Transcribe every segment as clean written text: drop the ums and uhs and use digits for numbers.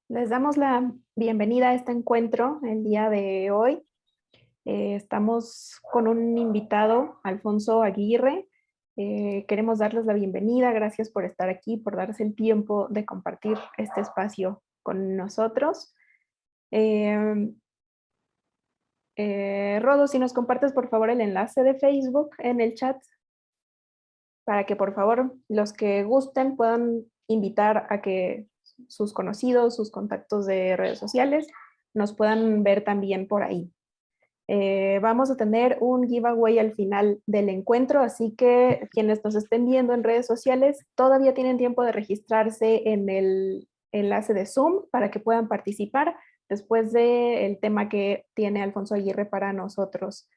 Les damos la bienvenida a este encuentro el día de hoy. Estamos con un invitado, Alfonso Aguirre. Queremos darles la bienvenida. Gracias por estar aquí, por darse el tiempo de compartir este espacio con nosotros. Eh, Rodo, si nos compartes por favor el enlace de Facebook en el chat para que por favor los que gusten puedan invitar a que sus conocidos, sus contactos de redes sociales nos puedan ver también por ahí. Vamos a tener un giveaway al final del encuentro, así que quienes nos estén viendo en redes sociales todavía tienen tiempo de registrarse en el enlace de Zoom para que puedan participar después del tema que tiene Alfonso Aguirre para nosotros.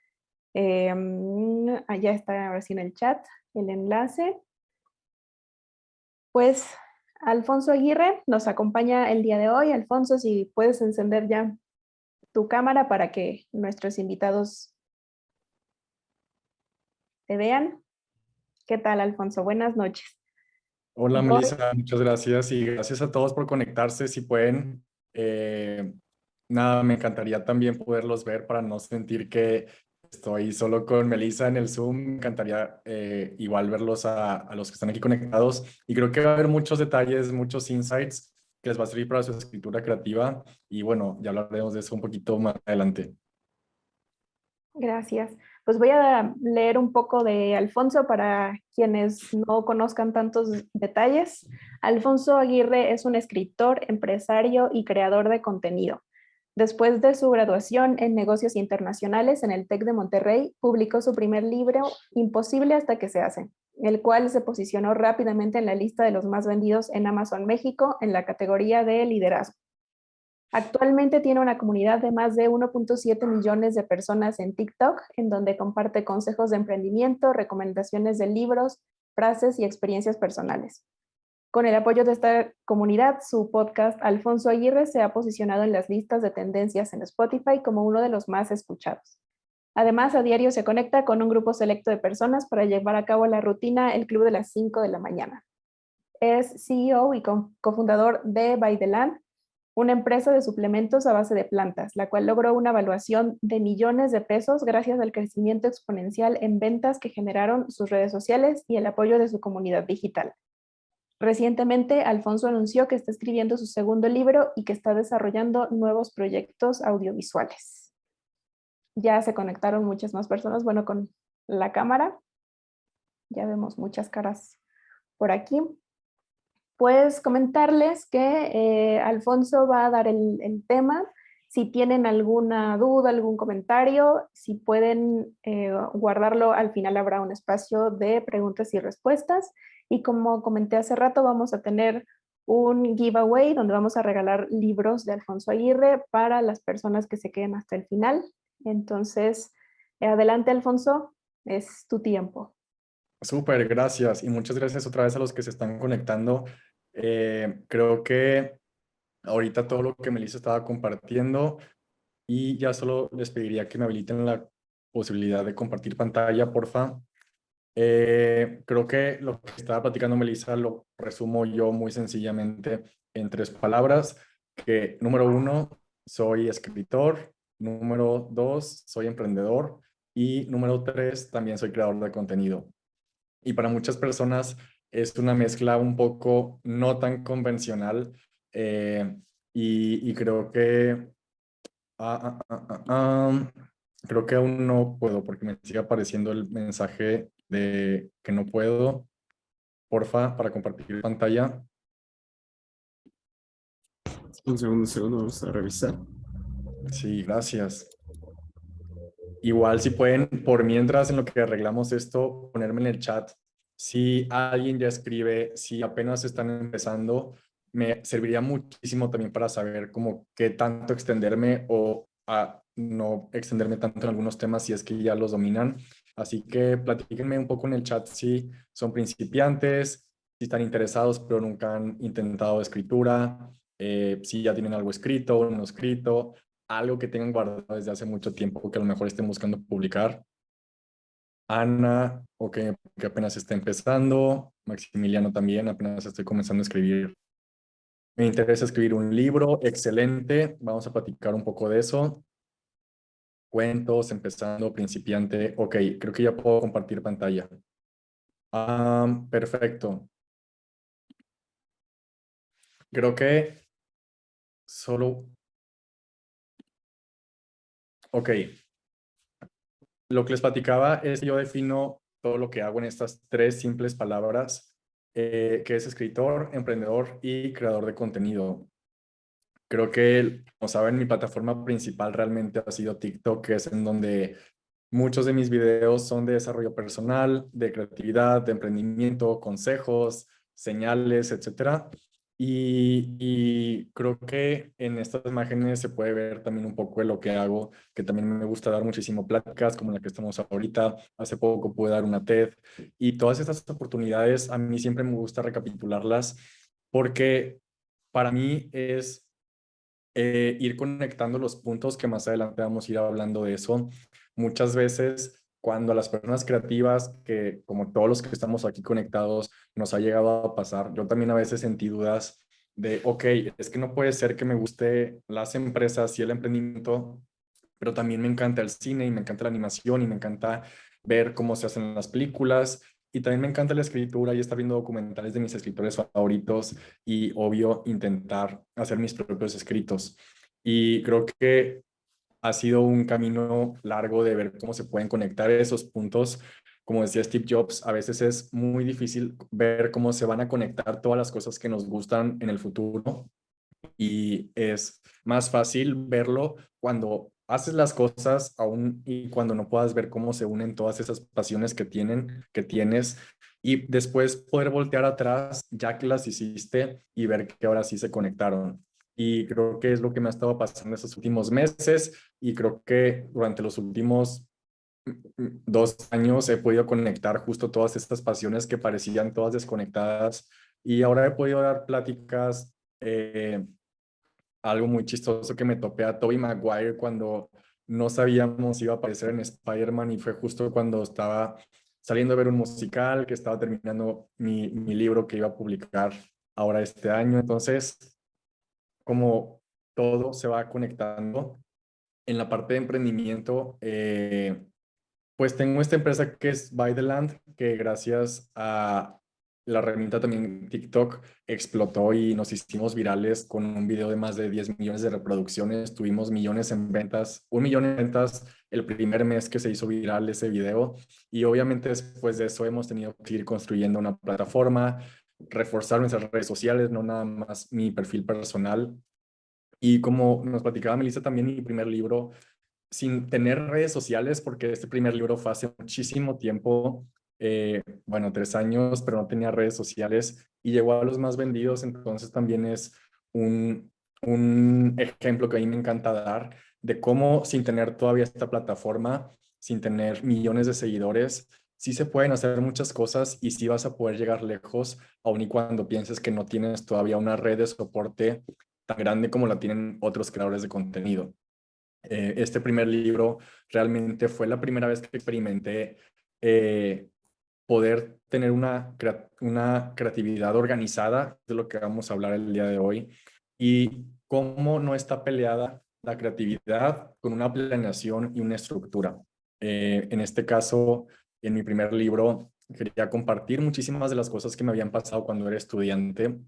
Allá está ahora sí en el chat el enlace. Pues Alfonso Aguirre nos acompaña el día de hoy. Alfonso, si puedes encender ya tu cámara para que nuestros invitados te vean. ¿Qué tal, Alfonso? Buenas noches. Hola Voy. Melissa, muchas gracias y gracias a todos por conectarse. Si pueden, nada, me encantaría también poderlos ver para no sentir que estoy solo con Melissa en el Zoom. Me encantaría igual verlos a los que están aquí conectados y creo que va a haber muchos detalles, muchos insights que les va a servir para su escritura creativa y bueno, ya hablaremos de eso un poquito más adelante. Gracias. Pues voy a leer un poco de Alfonso para quienes no conozcan tantos detalles. Alfonso Aguirre es un escritor, empresario y creador de contenido. Después de su graduación en negocios internacionales en el TEC de Monterrey, publicó su primer libro, Imposible hasta que se hace, el cual se posicionó rápidamente en la lista de los más vendidos en Amazon México en la categoría de liderazgo. Actualmente tiene una comunidad de más de 1.7 millones de personas en TikTok, en donde comparte consejos de emprendimiento, recomendaciones de libros, frases y experiencias personales. Con el apoyo de esta comunidad, su podcast Alfonso Aguirre se ha posicionado en las listas de tendencias en Spotify como uno de los más escuchados. Además, a diario se conecta con un grupo selecto de personas para llevar a cabo la rutina El Club de las 5 de la mañana. Es CEO y cofundador de By the Land, una empresa de suplementos a base de plantas, la cual logró una evaluación de millones de pesos gracias al crecimiento exponencial en ventas que generaron sus redes sociales y el apoyo de su comunidad digital. Recientemente, Alfonso anunció que está escribiendo su segundo libro y que está desarrollando nuevos proyectos audiovisuales. Ya se conectaron muchas más personas, bueno, con la cámara. Ya vemos muchas caras por aquí. Pues comentarles que Alfonso va a dar el tema. Si tienen alguna duda, algún comentario, si pueden guardarlo, al final habrá un espacio de preguntas y respuestas. Y como comenté hace rato, vamos a tener un giveaway donde vamos a regalar libros de Alfonso Aguirre para las personas que se queden hasta el final. Entonces, adelante, Alfonso, es tu tiempo. Súper, gracias y muchas gracias otra vez a los que se están conectando. Creo que ahorita todo lo que Melissa estaba compartiendo y ya solo les pediría que me habiliten la posibilidad de compartir pantalla, porfa. Creo que lo que estaba platicando Melissa lo resumo yo muy sencillamente en tres palabras, que número uno, soy escritor, número dos, soy emprendedor y número tres, también soy creador de contenido. Y para muchas personas es una mezcla un poco no tan convencional eh, y creo que creo que aún no puedo porque me sigue apareciendo el mensaje de que no puedo. Porfa, para compartir pantalla. Un segundo, vamos a revisar. Sí, gracias. Igual si pueden, por mientras en lo que arreglamos esto, ponerme en el chat. Si alguien ya escribe, si apenas están empezando, me serviría muchísimo también para saber como qué tanto extenderme o a no extenderme tanto en algunos temas si es que ya los dominan. Así que platíquenme un poco en el chat si son principiantes, si están interesados pero nunca han intentado escritura, si ya tienen algo escrito o no escrito, algo que tengan guardado desde hace mucho tiempo que a lo mejor estén buscando publicar. Ana, o que apenas está empezando. Maximiliano también, apenas estoy comenzando a escribir. Me interesa escribir un libro, excelente. Vamos a platicar un poco de eso. Cuentos, empezando, principiante. Ok, creo que ya puedo compartir pantalla. Perfecto. Creo que solo... Ok, lo que les platicaba es que yo defino todo lo que hago en estas tres simples palabras, que es escritor, emprendedor y creador de contenido. Creo que, como saben, mi plataforma principal realmente ha sido TikTok, que es en donde muchos de mis videos son de desarrollo personal, de creatividad, de emprendimiento, consejos, señales, etcétera. Y creo que en estas imágenes se puede ver también un poco de lo que hago, que también me gusta dar muchísimo pláticas, como la que estamos ahorita. Hace poco pude dar una TED. Y todas estas oportunidades, a mí siempre me gusta recapitularlas, porque para mí es ir conectando los puntos que más adelante vamos a ir hablando de eso. Muchas veces cuando a las personas creativas, que como todos los que estamos aquí conectados, nos ha llegado a pasar, yo también a veces sentí dudas de, ok, es que no puede ser que me guste las empresas y el emprendimiento, pero también me encanta el cine y me encanta la animación y me encanta ver cómo se hacen las películas y también me encanta la escritura y estar viendo documentales de mis escritores favoritos y obvio intentar hacer mis propios escritos. Y creo que ha sido un camino largo de ver cómo se pueden conectar esos puntos. Como decía Steve Jobs, a veces es muy difícil ver cómo se van a conectar todas las cosas que nos gustan en el futuro y es más fácil verlo cuando haces las cosas aún y cuando no puedas ver cómo se unen todas esas pasiones que tienes y después poder voltear atrás ya que las hiciste y ver que ahora sí se conectaron. Y creo que es lo que me ha estado pasando estos últimos meses y creo que durante los últimos 2 años he podido conectar justo todas estas pasiones que parecían todas desconectadas y ahora he podido dar pláticas algo muy chistoso que me topé a Tobey Maguire cuando no sabíamos si iba a aparecer en Spider-Man y fue justo cuando estaba saliendo a ver un musical, que estaba terminando mi libro que iba a publicar ahora este año. Entonces, como todo se va conectando en la parte de emprendimiento, pues tengo esta empresa que es By the Land, que gracias a la herramienta también TikTok explotó y nos hicimos virales con un video de más de 10 millones de reproducciones. Tuvimos millones en ventas, 1 millón en ventas el primer mes que se hizo viral ese video. Y obviamente después de eso hemos tenido que ir construyendo una plataforma, reforzar nuestras redes sociales, no nada más mi perfil personal. Y como nos platicaba Melissa también, mi primer libro sin tener redes sociales, porque este primer libro fue hace muchísimo tiempo, bueno, 3 años, pero no tenía redes sociales y llegó a los más vendidos, entonces también es un ejemplo que a mí me encanta dar de cómo sin tener todavía esta plataforma, sin tener millones de seguidores, sí se pueden hacer muchas cosas y sí vas a poder llegar lejos, aun y cuando pienses que no tienes todavía una red de soporte tan grande como la tienen otros creadores de contenido. Este primer libro realmente fue la primera vez que experimenté poder tener una creatividad organizada, de lo que vamos a hablar el día de hoy, y cómo no está peleada la creatividad con una planeación y una estructura. En este caso, en mi primer libro, quería compartir muchísimas de las cosas que me habían pasado cuando era estudiante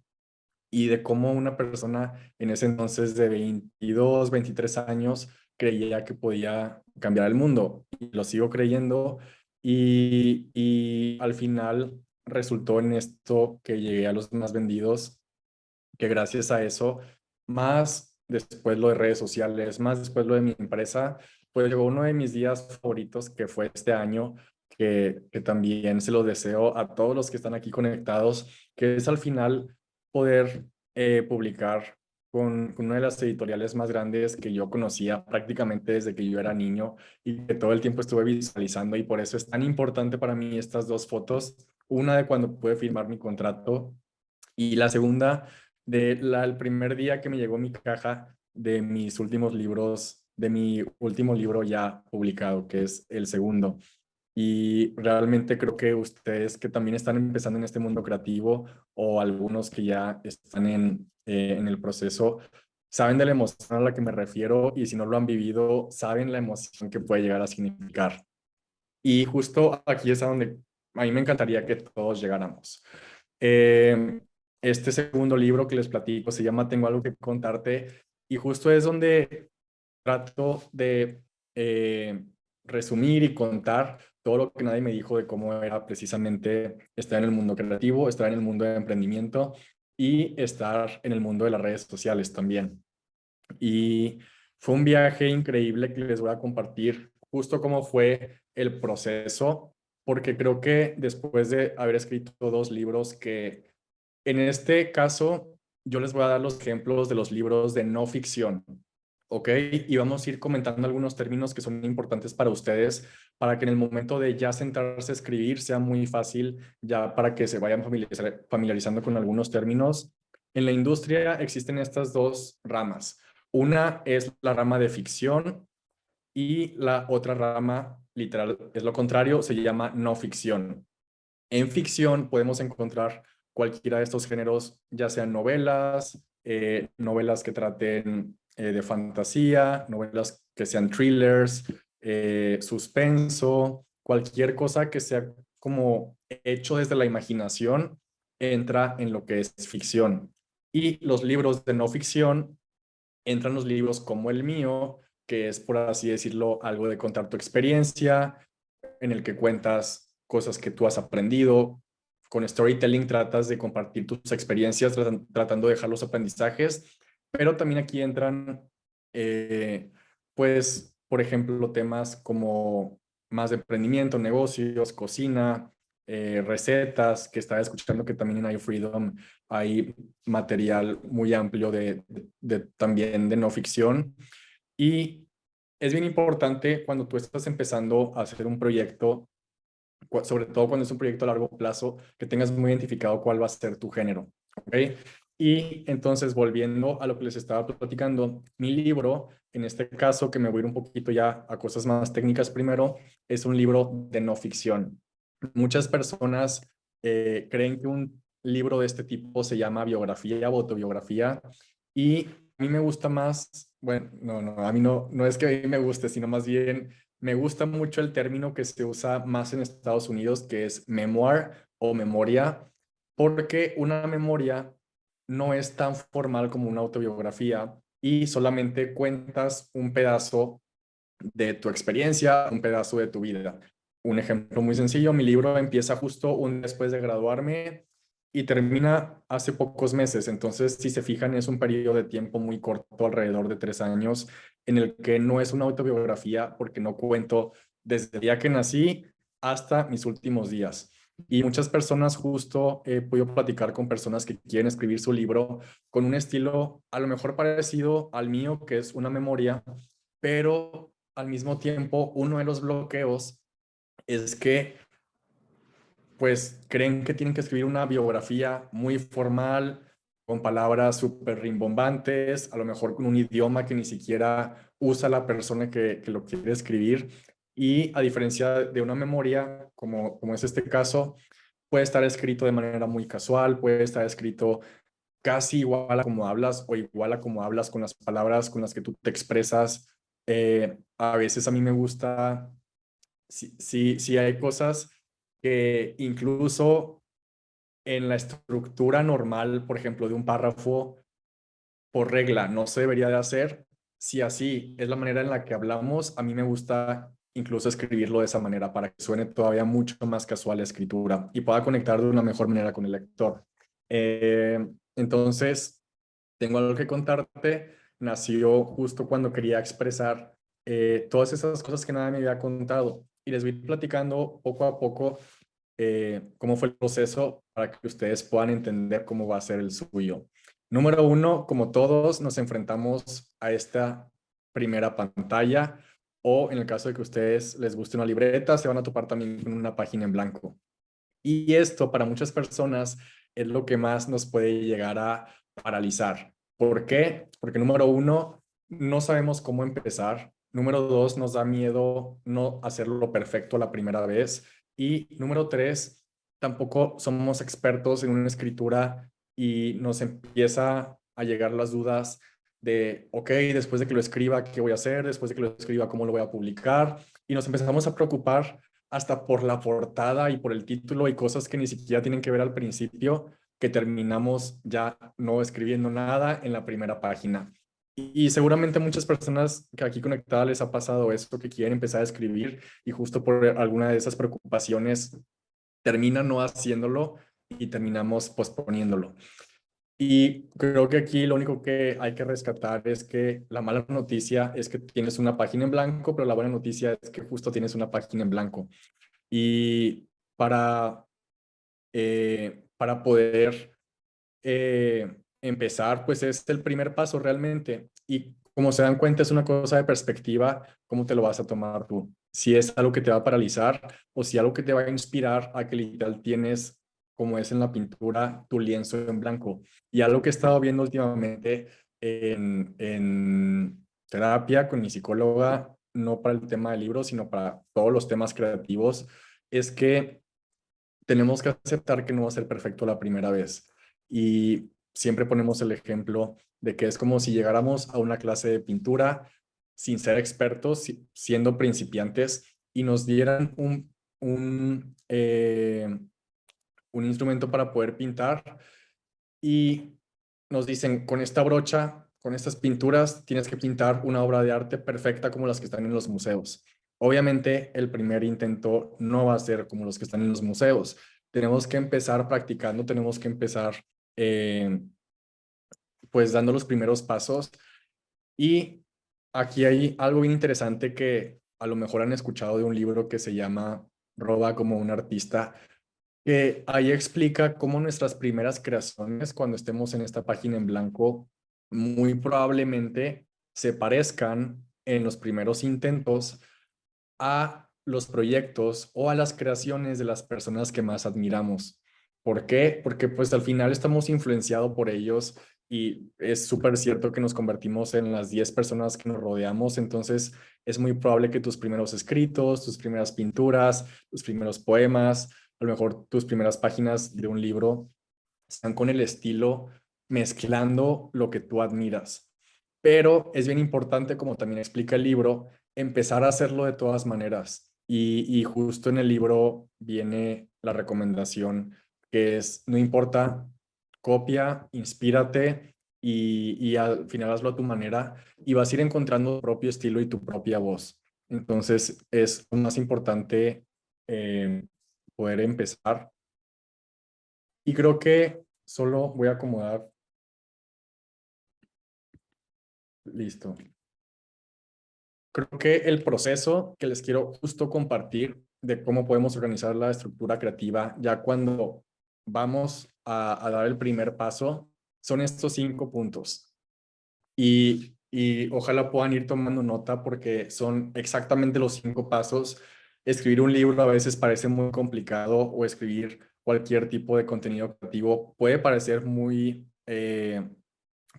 y de cómo una persona en ese entonces de 22, 23 años creía que podía cambiar el mundo. Y lo sigo creyendo y al final resultó en esto que llegué a los más vendidos, que gracias a eso, más después lo de redes sociales, más después lo de mi empresa, pues llegó uno de mis días favoritos que fue este año, que también se lo deseo a todos los que están aquí conectados, que es al final poder publicar con una de las editoriales más grandes que yo conocía prácticamente desde que yo era niño y que todo el tiempo estuve visualizando y por eso es tan importante para mí estas dos fotos, una de cuando pude firmar mi contrato y la segunda el primer día que me llegó mi caja de mis últimos libros, de mi último libro ya publicado, que es el segundo. Y realmente creo que ustedes que también están empezando en este mundo creativo o algunos que ya están en el proceso, saben de la emoción a la que me refiero y si no lo han vivido, saben la emoción que puede llegar a significar. Y justo aquí es a donde a mí me encantaría que todos llegáramos. Eh, este segundo libro que les platico se llama Tengo algo que contarte y justo es donde trato de resumir y contar todo lo que nadie me dijo de cómo era precisamente estar en el mundo creativo, estar en el mundo de emprendimiento y estar en el mundo de las redes sociales también. Y fue un viaje increíble que les voy a compartir justo cómo fue el proceso, porque creo que después de haber escrito dos libros que en este caso yo les voy a dar los ejemplos de los libros de no ficción, ¿ok? Y vamos a ir comentando algunos términos que son importantes para ustedes, para que en el momento de ya sentarse a escribir sea muy fácil, ya para que se vayan familiarizando con algunos términos. En la industria existen estas dos ramas. Una es la rama de ficción y la otra rama, literal, es lo contrario, se llama no ficción. En ficción podemos encontrar cualquiera de estos géneros, ya sean novelas, novelas que traten de fantasía, novelas que sean thrillers, suspenso, cualquier cosa que sea como hecho desde la imaginación entra en lo que es ficción. Y los libros de no ficción entran los libros como el mío, que es, por así decirlo, algo de contar tu experiencia, en el que cuentas cosas que tú has aprendido. Con storytelling tratas de compartir tus experiencias, tratando de dejar los aprendizajes, pero también aquí entran, pues, por ejemplo, temas como más de emprendimiento, negocios, cocina, recetas, que estaba escuchando que también en iFreedom hay material muy amplio también de no ficción. Y es bien importante cuando tú estás empezando a hacer un proyecto, sobre todo cuando es un proyecto a largo plazo, que tengas muy identificado cuál va a ser tu género, ¿ok? Y entonces, volviendo a lo que les estaba platicando, mi libro, en este caso, que me voy a ir un poquito ya a cosas más técnicas primero, es un libro de no ficción. Muchas personas creen que un libro de este tipo se llama biografía o autobiografía y a mí me gusta más, bueno, a mí no es que a mí me guste, sino más bien me gusta mucho el término que se usa más en Estados Unidos, que es memoir o memoria, porque una memoria no es tan formal como una autobiografía y solamente cuentas un pedazo de tu experiencia, un pedazo de tu vida. Un ejemplo muy sencillo, mi libro empieza justo un después de graduarme y termina hace pocos meses. Entonces, si se fijan, es un periodo de tiempo muy corto, alrededor de 3 años, en el que no es una autobiografía porque no cuento desde el día que nací hasta mis últimos días. Y muchas personas justo he podido platicar con personas que quieren escribir su libro con un estilo a lo mejor parecido al mío, que es una memoria, pero al mismo tiempo uno de los bloqueos es que pues creen que tienen que escribir una biografía muy formal, con palabras súper rimbombantes, a lo mejor con un idioma que ni siquiera usa la persona que lo quiere escribir. Y a diferencia de una memoria, como es este caso, puede estar escrito de manera muy casual, puede estar escrito casi igual a como hablas o igual a como hablas con las palabras con las que tú te expresas. A veces a mí me gusta, sí hay cosas que incluso en la estructura normal, por ejemplo, de un párrafo, por regla, no se debería de hacer. Si así es la manera en la que hablamos, a mí me gusta incluso escribirlo de esa manera para que suene todavía mucho más casual la escritura y pueda conectar de una mejor manera con el lector. Entonces, tengo algo que contarte. Nació justo cuando quería expresar todas esas cosas que nadie me había contado y les voy platicando poco a poco cómo fue el proceso para que ustedes puedan entender cómo va a ser el suyo. Número uno, como todos, nos enfrentamos a esta primera pantalla o en el caso de que a ustedes les guste una libreta, se van a topar también con una página en blanco. Y esto para muchas personas es lo que más nos puede llegar a paralizar. ¿Por qué? Porque número uno, no sabemos cómo empezar. Número 2, nos da miedo no hacerlo perfecto la primera vez. Y número 3, tampoco somos expertos en una escritura y nos empieza a llegar las dudas de, ok, después de que lo escriba, ¿qué voy a hacer? Después de que lo escriba, ¿cómo lo voy a publicar? Y nos empezamos a preocupar hasta por la portada y por el título y cosas que ni siquiera tienen que ver al principio, que terminamos ya no escribiendo nada en la primera página. Y seguramente a muchas personas que aquí conectadas les ha pasado esto, que quieren empezar a escribir y justo por alguna de esas preocupaciones terminan no haciéndolo y terminamos posponiéndolo. Y creo que aquí lo único que hay que rescatar es que la mala noticia es que tienes una página en blanco, pero la buena noticia es que justo tienes una página en blanco. Y para poder empezar, pues es el primer paso realmente. Y como se dan cuenta, es una cosa de perspectiva, cómo te lo vas a tomar tú. Si es algo que te va a paralizar o si algo que te va a inspirar a que literal tienes, como es en la pintura, tu lienzo en blanco. Y algo que he estado viendo últimamente en terapia con mi psicóloga, no para el tema del libro, sino para todos los temas creativos, es que tenemos que aceptar que no va a ser perfecto la primera vez. Y siempre ponemos el ejemplo de que es como si llegáramos a una clase de pintura sin ser expertos, siendo principiantes, y nos dieran un instrumento para poder pintar y nos dicen, con esta brocha, con estas pinturas, tienes que pintar una obra de arte perfecta como las que están en los museos. Obviamente, el primer intento no va a ser como los que están en los museos. Tenemos que empezar practicando, tenemos que empezar pues dando los primeros pasos. Y aquí hay algo bien interesante que a lo mejor han escuchado de un libro que se llama Roba como un artista, que ahí explica cómo nuestras primeras creaciones, cuando estemos en esta página en blanco, muy probablemente se parezcan en los primeros intentos a los proyectos o a las creaciones de las personas que más admiramos. ¿Por qué? Porque pues al final estamos influenciados por ellos y es súper cierto que nos convertimos en las 10 personas que nos rodeamos, entonces es muy probable que tus primeros escritos, tus primeras pinturas, tus primeros poemas, a lo mejor tus primeras páginas de un libro están con el estilo mezclando lo que tú admiras. Pero es bien importante, como también explica el libro, empezar a hacerlo de todas maneras. Y justo en el libro viene la recomendación que es, no importa, copia, inspírate y al final hazlo a tu manera y vas a ir encontrando tu propio estilo y tu propia voz. Entonces es lo más importante poder empezar. Y creo que solo voy a acomodar. Listo. Creo que el proceso que les quiero justo compartir de cómo podemos organizar la estructura creativa ya cuando vamos a dar el primer paso son estos 5 puntos. Y ojalá puedan ir tomando nota porque son exactamente los 5 pasos. Escribir un libro a veces parece muy complicado o escribir cualquier tipo de contenido creativo puede parecer muy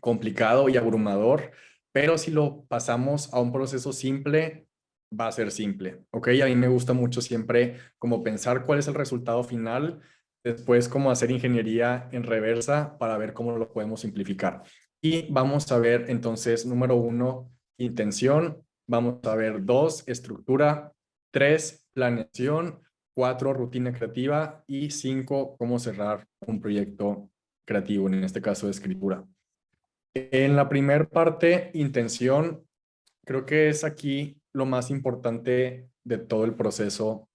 complicado y abrumador, pero si lo pasamos a un proceso simple, va a ser simple, ¿ok? A mí me gusta mucho siempre como pensar cuál es el resultado final, después como hacer ingeniería en reversa para ver cómo lo podemos simplificar. Y vamos a ver entonces, número 1, intención, vamos a ver 2, estructura, 3, planeación, 4, rutina creativa y 5, cómo cerrar un proyecto creativo, en este caso de escritura. En la primera parte, intención, creo que es aquí lo más importante de todo el proceso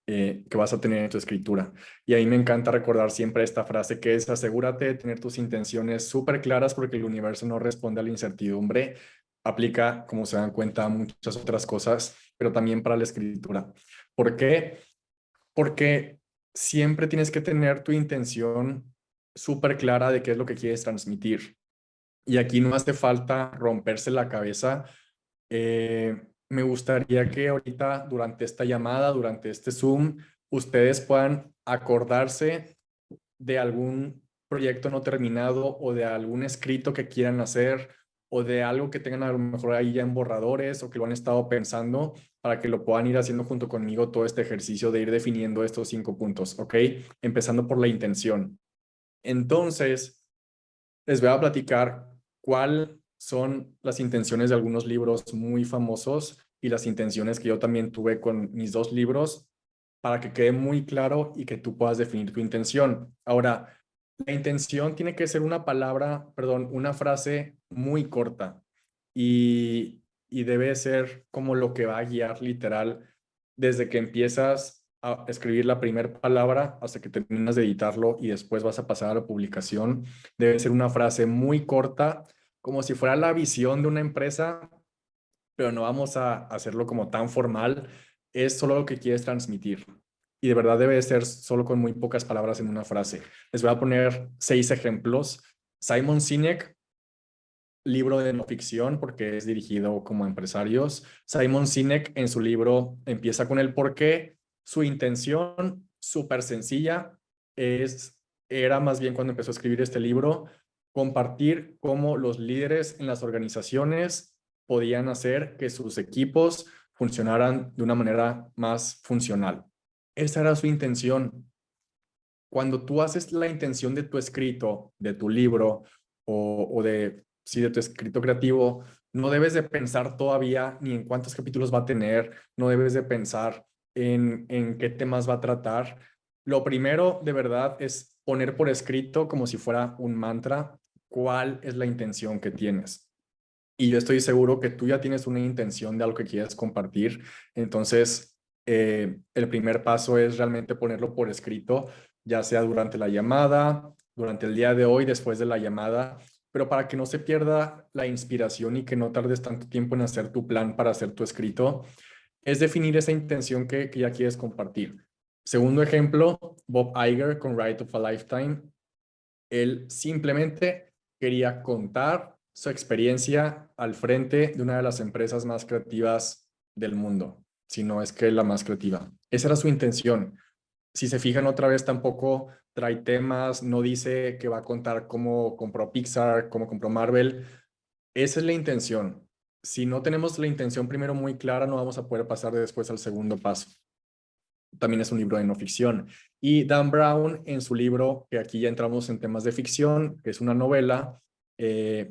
que vas a tener en tu escritura. Y ahí me encanta recordar siempre esta frase que es: asegúrate de tener tus intenciones súper claras porque el universo no responde a la incertidumbre. Aplica, como se dan cuenta, a muchas otras cosas, pero también para la escritura. ¿Por qué? Porque siempre tienes que tener tu intención súper clara de qué es lo que quieres transmitir. Y aquí no hace falta romperse la cabeza. Me gustaría que ahorita, durante esta llamada, durante este Zoom, ustedes puedan acordarse de algún proyecto no terminado o de algún escrito que quieran hacer o de algo que tengan a lo mejor ahí ya en borradores o que lo han estado pensando para que lo puedan ir haciendo junto conmigo todo este ejercicio de ir definiendo estos 5 puntos, ¿ok? Empezando por la intención. Entonces, les voy a platicar cuáles son las intenciones de algunos libros muy famosos y las intenciones que yo también tuve con mis 2 libros para que quede muy claro y que tú puedas definir tu intención. Ahora, la intención tiene que ser una palabra, perdón, una frase muy corta y debe ser como lo que va a guiar literal desde que empiezas a escribir la primera palabra hasta que terminas de editarlo y después vas a pasar a la publicación. Debe ser una frase muy corta, como si fuera la visión de una empresa, pero no vamos a hacerlo como tan formal. Es solo lo que quieres transmitir. Y de verdad debe ser solo con muy pocas palabras en una frase. Les voy a poner 6 ejemplos. Simon Sinek, libro de no ficción porque es dirigido como a empresarios. Simon Sinek en su libro empieza con el por qué. Su intención, súper sencilla, era más bien cuando empezó a escribir este libro, compartir cómo los líderes en las organizaciones podían hacer que sus equipos funcionaran de una manera más funcional. Esa era su intención. Cuando tú haces la intención de tu escrito, de tu libro o de, sí, de tu escrito creativo, no debes de pensar todavía ni en cuántos capítulos va a tener, no debes de pensar en qué temas va a tratar. Lo primero, de verdad, es poner por escrito como si fuera un mantra cuál es la intención que tienes. Y yo estoy seguro que tú ya tienes una intención de algo que quieres compartir. Entonces, el primer paso es realmente ponerlo por escrito, ya sea durante la llamada, durante el día de hoy, después de la llamada, pero para que no se pierda la inspiración y que no tardes tanto tiempo en hacer tu plan para hacer tu escrito, es definir esa intención que ya quieres compartir. Segundo ejemplo, Bob Iger con Right of a Lifetime. Él simplemente quería contar su experiencia al frente de una de las empresas más creativas del mundo, si no es que la más creativa. Esa era su intención. Si se fijan otra vez, tampoco trae temas, no dice que va a contar cómo compró Pixar, cómo compró Marvel. Esa es la intención. Si no tenemos la intención primero muy clara, no vamos a poder pasar después al segundo paso. También es un libro de no ficción. Y Dan Brown, en su libro, que aquí ya entramos en temas de ficción, que es una novela,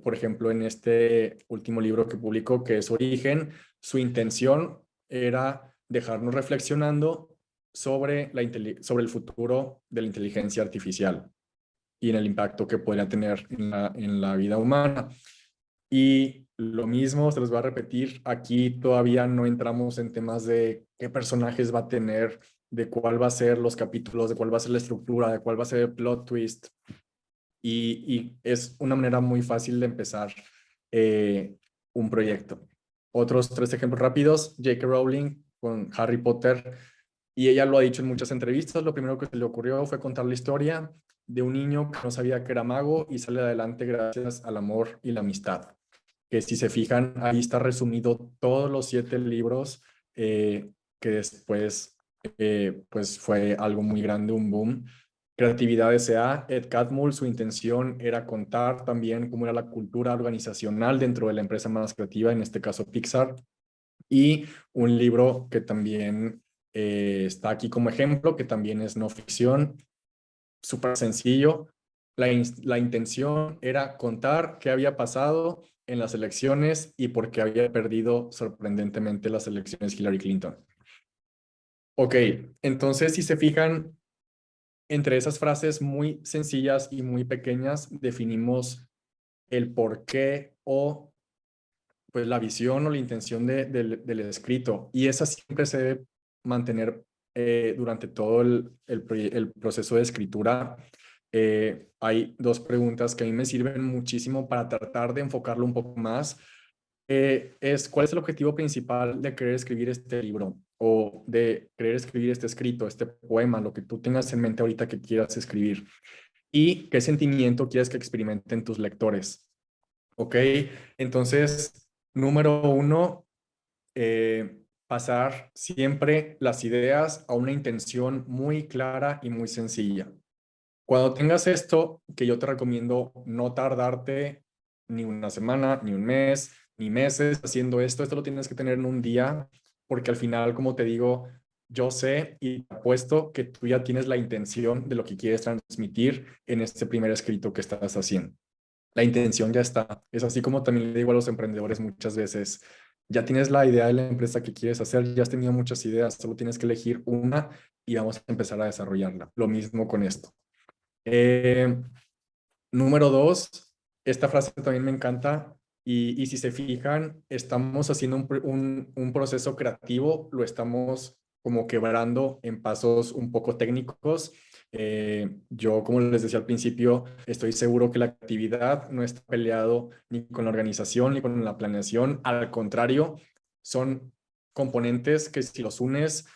por ejemplo, en este último libro que publicó, que es Origen, su intención era dejarnos reflexionando sobre el futuro de la inteligencia artificial y en el impacto que podría tener en la vida humana. Y lo mismo, se los voy a repetir, aquí todavía no entramos en temas de qué personajes va a tener, de cuál va a ser los capítulos, de cuál va a ser la estructura, de cuál va a ser el plot twist. Y es una manera muy fácil de empezar un proyecto. Otros 3 ejemplos rápidos, J.K. Rowling con Harry Potter, y ella lo ha dicho en muchas entrevistas, lo primero que se le ocurrió fue contar la historia de un niño que no sabía que era mago y sale adelante gracias al amor y la amistad. Que si se fijan, ahí está resumido todos los 7 libros que después pues fue algo muy grande, un boom. Creatividad S.A., Ed Catmull, su intención era contar también cómo era la cultura organizacional dentro de la empresa más creativa, en este caso Pixar, y un libro que también está aquí como ejemplo, que también es no ficción, súper sencillo. La intención era contar qué había pasado en las elecciones y por qué había perdido sorprendentemente las elecciones Hillary Clinton. Ok, entonces si se fijan, entre esas frases muy sencillas y muy pequeñas definimos el por qué o pues la visión o la intención del escrito, y esa siempre se debe mantener durante todo el proceso de escritura. Hay 2 preguntas que a mí me sirven muchísimo para tratar de enfocarlo un poco más. ¿Cuál es el objetivo principal de querer escribir este libro o de querer escribir este escrito, este poema, lo que tú tengas en mente ahorita que quieras escribir? ¿Y qué sentimiento quieres que experimenten tus lectores? ¿Ok? Entonces, número 1, pasar siempre las ideas a una intención muy clara y muy sencilla. Cuando tengas esto, que yo te recomiendo no tardarte ni una semana, ni un mes, ni meses haciendo esto. Esto lo tienes que tener en un día, porque al final, como te digo, yo sé y te apuesto que tú ya tienes la intención de lo que quieres transmitir en este primer escrito que estás haciendo. La intención ya está. Es así como también le digo a los emprendedores muchas veces, ya tienes la idea de la empresa que quieres hacer, ya has tenido muchas ideas, solo tienes que elegir una y vamos a empezar a desarrollarla. Lo mismo con esto. Número dos, esta frase también me encanta y si se fijan, estamos haciendo un proceso creativo, lo estamos como quebrando en pasos un poco técnicos. Yo, como les decía al principio, estoy seguro que la actividad no está peleado ni con la organización ni con la planeación. Al contrario, son componentes que si los unes,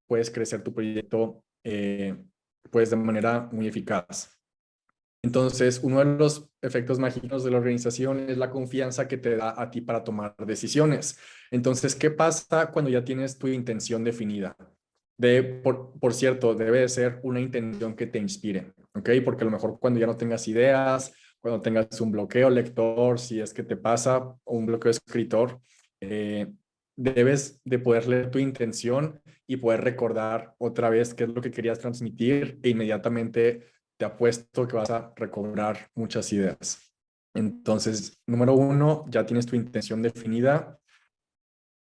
puedes crecer tu proyecto pues de manera muy eficaz. Entonces, uno de los efectos mágicos de la organización es la confianza que te da a ti para tomar decisiones. Entonces, ¿qué pasa cuando ya tienes tu intención definida? Por cierto, debe de ser una intención que te inspire, ¿ok? Porque a lo mejor cuando ya no tengas ideas, cuando tengas un bloqueo lector, si es que te pasa, o un bloqueo escritor, debes de poder leer tu intención y poder recordar otra vez qué es lo que querías transmitir e inmediatamente te apuesto que vas a recobrar muchas ideas. Entonces, número uno, ya tienes tu intención definida.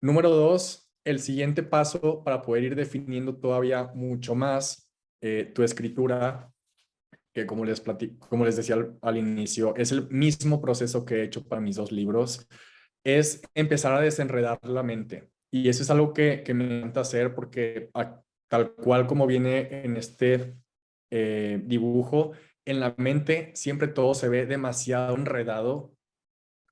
Número dos, el siguiente paso para poder ir definiendo todavía mucho más tu escritura, que como les decía al inicio, es el mismo proceso que he hecho para mis dos libros, es empezar a desenredar la mente. Y eso es algo que me encanta hacer porque tal cual como viene en este dibujo, en la mente siempre todo se ve demasiado enredado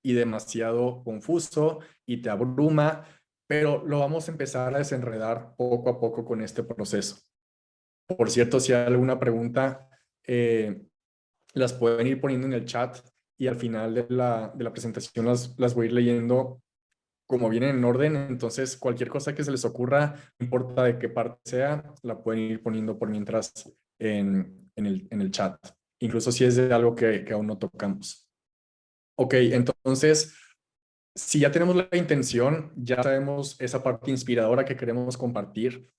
y demasiado confuso y te abruma, pero lo vamos a empezar a desenredar poco a poco con este proceso. Por cierto, si hay alguna pregunta, las pueden ir poniendo en el chat y al final de la presentación las voy a ir leyendo como vienen en orden. Entonces, cualquier cosa que se les ocurra, no importa de qué parte sea, la pueden ir poniendo por mientras en el chat, incluso si es de algo que aún no tocamos. Ok, entonces, si ya tenemos la intención, ya sabemos esa parte inspiradora que queremos compartir,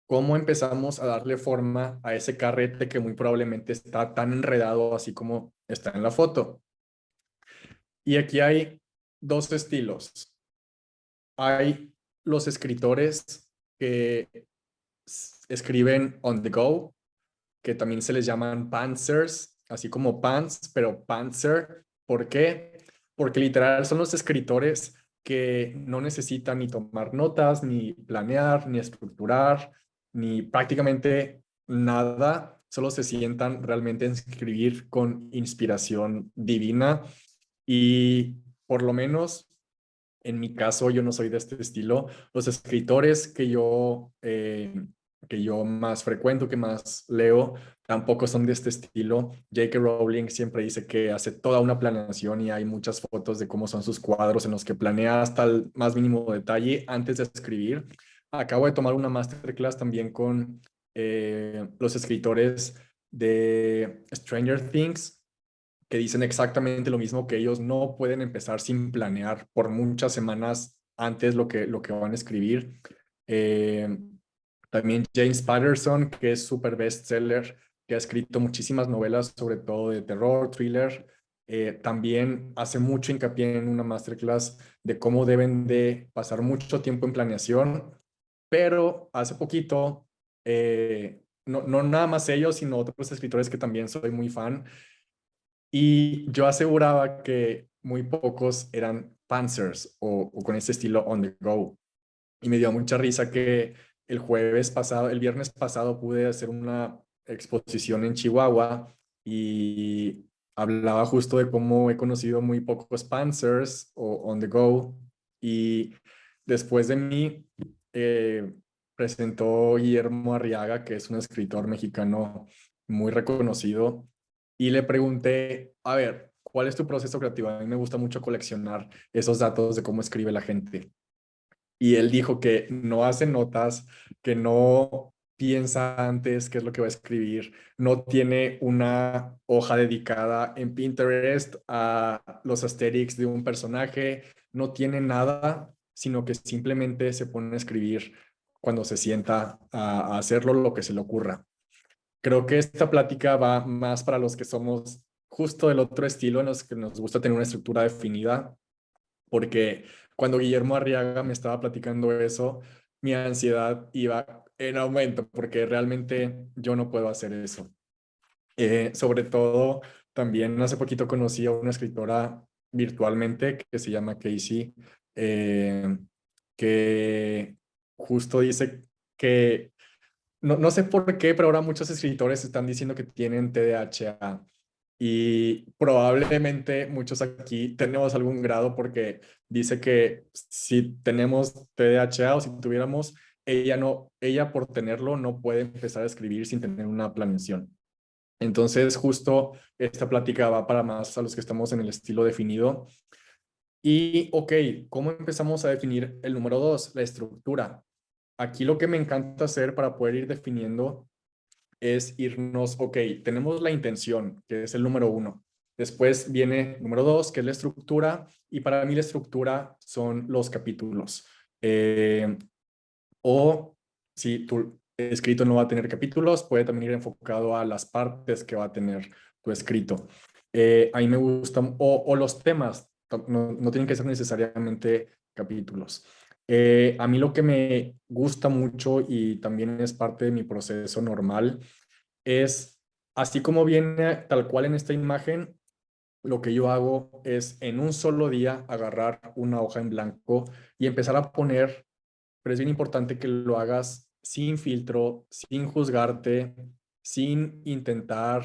¿cómo empezamos a darle forma a ese carrete que muy probablemente está tan enredado así como está en la foto? Y aquí hay dos estilos. Hay los escritores que escriben on the go, que también se les llaman pantsers, así como pants, pero pantser. ¿Por qué? Porque literal son los escritores que no necesitan ni tomar notas, ni planear, ni estructurar, ni prácticamente nada. Solo se sientan realmente en escribir con inspiración divina. Y por lo menos en mi caso, yo no soy de este estilo. Los escritores que yo más frecuento, que más leo, tampoco son de este estilo. J.K. Rowling siempre dice que hace toda una planeación y hay muchas fotos de cómo son sus cuadros en los que planea hasta el más mínimo detalle antes de escribir. Acabo de tomar una masterclass también con los escritores de Stranger Things, que dicen exactamente lo mismo, que ellos no pueden empezar sin planear por muchas semanas antes lo que van a escribir. Eh, También James Patterson, que es súper bestseller, que ha escrito muchísimas novelas, sobre todo de terror, thriller. También hace mucho hincapié en una masterclass de cómo deben de pasar mucho tiempo en planeación, pero hace poquito, no nada más ellos, sino otros escritores que también soy muy fan, y yo aseguraba que muy pocos eran pantsers o con este estilo on the go. Y me dio mucha risa que el viernes pasado pude hacer una exposición en Chihuahua y hablaba justo de cómo he conocido muy pocos pantsers o on the go. Y después de mí presentó Guillermo Arriaga, que es un escritor mexicano muy reconocido, y le pregunté, a ver, ¿cuál es tu proceso creativo? A mí me gusta mucho coleccionar esos datos de cómo escribe la gente. Y él dijo que no hace notas, que no piensa antes qué es lo que va a escribir, no tiene una hoja dedicada en Pinterest a los asterix de un personaje, no tiene nada, sino que simplemente se pone a escribir cuando se sienta a hacerlo lo que se le ocurra. Creo que esta plática va más para los que somos justo del otro estilo, en los que nos gusta tener una estructura definida, porque cuando Guillermo Arriaga me estaba platicando eso, mi ansiedad iba en aumento, porque realmente yo no puedo hacer eso. Sobre todo, también hace poquito conocí a una escritora virtualmente que se llama Casey, que justo dice que no sé por qué, pero ahora muchos escritores están diciendo que tienen TDAH y probablemente muchos aquí tenemos algún grado porque dice que si tenemos TDAH o si tuviéramos, ella por tenerlo no puede empezar a escribir sin tener una planeación. Entonces, justo esta plática va para más a los que estamos en el estilo definido. Y, ok, ¿cómo empezamos a definir el número 2? La estructura. Aquí lo que me encanta hacer para poder ir definiendo es irnos, ok, tenemos la intención, que es el número 1. Después viene número 2, que es la estructura, y para mí la estructura son los capítulos. O si tu escrito no va a tener capítulos, puede también ir enfocado a las partes que va a tener tu escrito. A mí me gustan, o los temas, no tienen que ser necesariamente capítulos. A mí lo que me gusta mucho y también es parte de mi proceso normal es, así como viene tal cual en esta imagen, lo que yo hago es en un solo día agarrar una hoja en blanco y empezar a poner, pero es bien importante que lo hagas sin filtro, sin juzgarte, sin intentar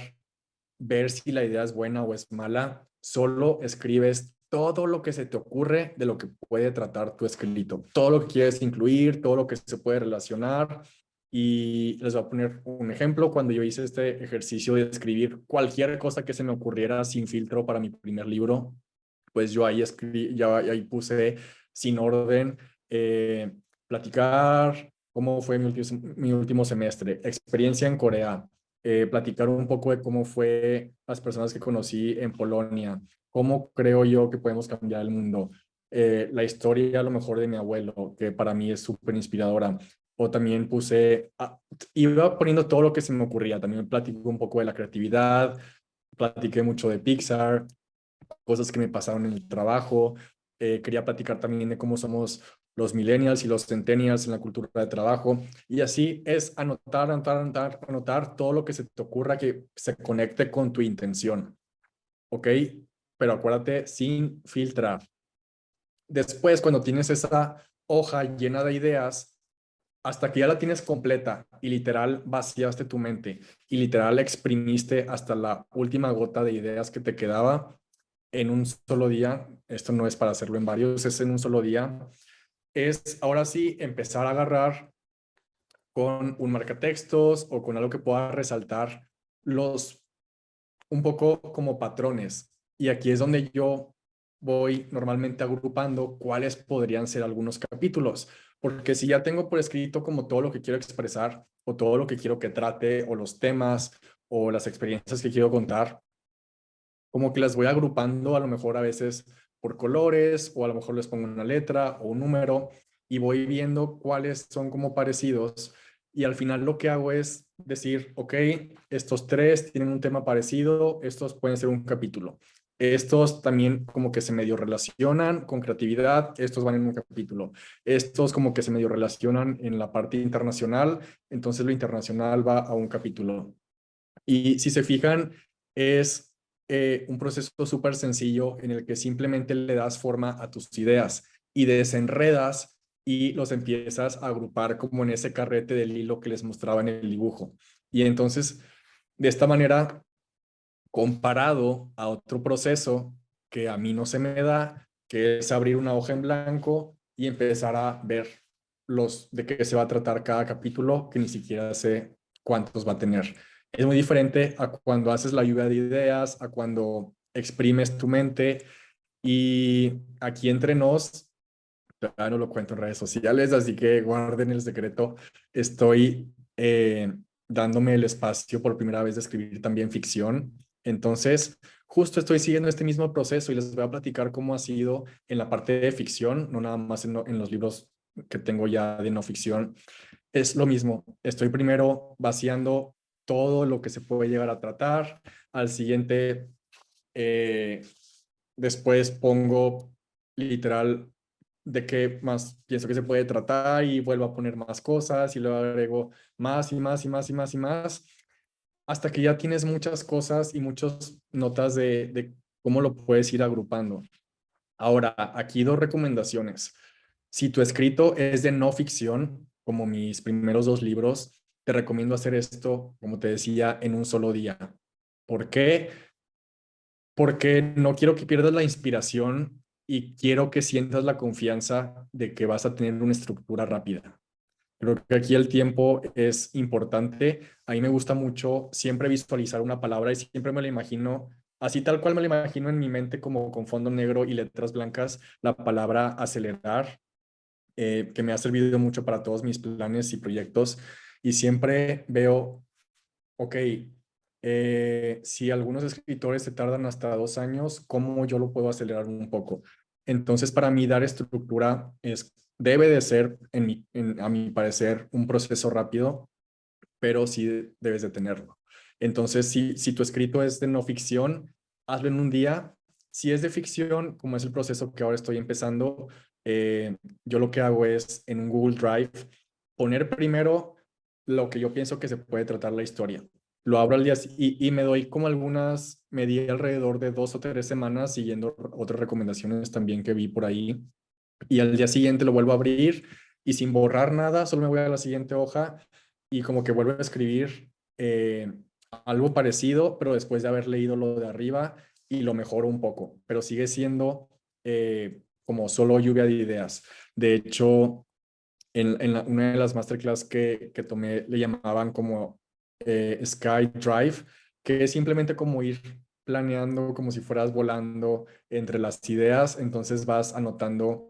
ver si la idea es buena o es mala, solo escribes todo lo que se te ocurre de lo que puede tratar tu escrito, todo lo que quieres incluir, todo lo que se puede relacionar. Y les voy a poner un ejemplo. Cuando yo hice este ejercicio de escribir cualquier cosa que se me ocurriera sin filtro para mi primer libro, pues yo ahí ahí puse sin orden, eh, platicar cómo fue mi último semestre, experiencia en Corea, platicar un poco de cómo fue las personas que conocí en Polonia, cómo creo yo que podemos cambiar el mundo, la historia a lo mejor de mi abuelo, que para mí es súper inspiradora. O también iba poniendo todo lo que se me ocurría. También platico un poco de la creatividad, platiqué mucho de Pixar, cosas que me pasaron en el trabajo. Quería platicar también de cómo somos los millennials y los centennials en la cultura de trabajo. Y así es anotar, anotar, anotar, anotar todo lo que se te ocurra que se conecte con tu intención. ¿Ok? Pero acuérdate, sin filtrar. Después, cuando tienes esa hoja llena de ideas, hasta que ya la tienes completa y literal vaciaste tu mente y literal exprimiste hasta la última gota de ideas que te quedaba en un solo día, esto no es para hacerlo en varios, es en un solo día, es ahora sí empezar a agarrar con un marcatextos o con algo que pueda resaltar los un poco como patrones. Y aquí es donde yo voy normalmente agrupando cuáles podrían ser algunos capítulos, porque si ya tengo por escrito como todo lo que quiero expresar o todo lo que quiero que trate o los temas o las experiencias que quiero contar, como que las voy agrupando a lo mejor a veces por colores o a lo mejor les pongo una letra o un número y voy viendo cuáles son como parecidos y al final lo que hago es decir, ok, estos tres tienen un tema parecido, estos pueden ser un capítulo. Estos también como que se medio relacionan con creatividad, estos van en un capítulo. Estos como que se medio relacionan en la parte internacional, entonces lo internacional va a un capítulo. Y si se fijan, es un proceso súper sencillo en el que simplemente le das forma a tus ideas y desenredas y los empiezas a agrupar como en ese carrete del hilo que les mostraba en el dibujo. Y entonces, de esta manera, comparado a otro proceso que a mí no se me da, que es abrir una hoja en blanco y empezar a ver de qué se va a tratar cada capítulo, que ni siquiera sé cuántos va a tener. Es muy diferente a cuando haces la lluvia de ideas, a cuando exprimes tu mente y aquí entre nos, ya no lo cuento en redes sociales, así que guarden el secreto. Estoy eh, dándome el espacio por primera vez de escribir también ficción. Entonces, justo estoy siguiendo este mismo proceso y les voy a platicar cómo ha sido en la parte de ficción, no nada más en los libros que tengo ya de no ficción. Es lo mismo, estoy primero vaciando todo lo que se puede llegar a tratar, al siguiente, eh, después pongo literal de qué más pienso que se puede tratar y vuelvo a poner más cosas y luego agrego más y más y más y más y más, hasta que ya tienes muchas cosas y muchas notas de cómo lo puedes ir agrupando. Ahora, aquí dos recomendaciones. Si tu escrito es de no ficción, como mis primeros dos libros, te recomiendo hacer esto, como te decía, en un solo día. ¿Por qué? Porque no quiero que pierdas la inspiración y quiero que sientas la confianza de que vas a tener una estructura rápida. Creo que aquí el tiempo es importante. A mí me gusta mucho siempre visualizar una palabra y siempre me la imagino, así tal cual me la imagino en mi mente como con fondo negro y letras blancas, la palabra acelerar, que me ha servido mucho para todos mis planes y proyectos. Y siempre veo, ok, si algunos escritores se tardan hasta 2 años, ¿cómo yo lo puedo acelerar un poco? Entonces, para mí, dar estructura debe de ser, a mi parecer, un proceso rápido, pero sí debes de tenerlo. Entonces, si tu escrito es de no ficción, hazlo en un día. Si es de ficción, como es el proceso que ahora estoy empezando, yo lo que hago es en un Google Drive poner primero lo que yo pienso que se puede tratar la historia. Lo abro al día y me doy como me di alrededor de 2 o 3 semanas siguiendo otras recomendaciones también que vi por ahí. Y al día siguiente lo vuelvo a abrir y sin borrar nada, solo me voy a la siguiente hoja y como que vuelvo a escribir algo parecido, pero después de haber leído lo de arriba y lo mejoro un poco, pero sigue siendo como solo lluvia de ideas. De hecho, una de las masterclass que tomé le llamaban como Sky Drive, que es simplemente como ir planeando como si fueras volando entre las ideas, entonces vas anotando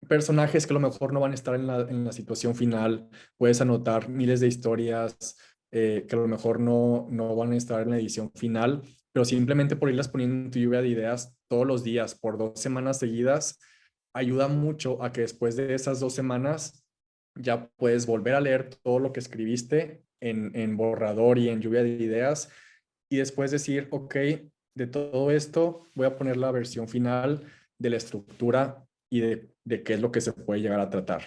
personajes que a lo mejor no van a estar en la situación final, puedes anotar miles de historias que a lo mejor no van a estar en la edición final, pero simplemente por irlas poniendo en tu lluvia de ideas todos los días por 2 semanas seguidas, ayuda mucho a que después de esas 2 semanas ya puedes volver a leer todo lo que escribiste en borrador y en lluvia de ideas y después decir, ok, de todo esto voy a poner la versión final de la estructura y de qué es lo que se puede llegar a tratar.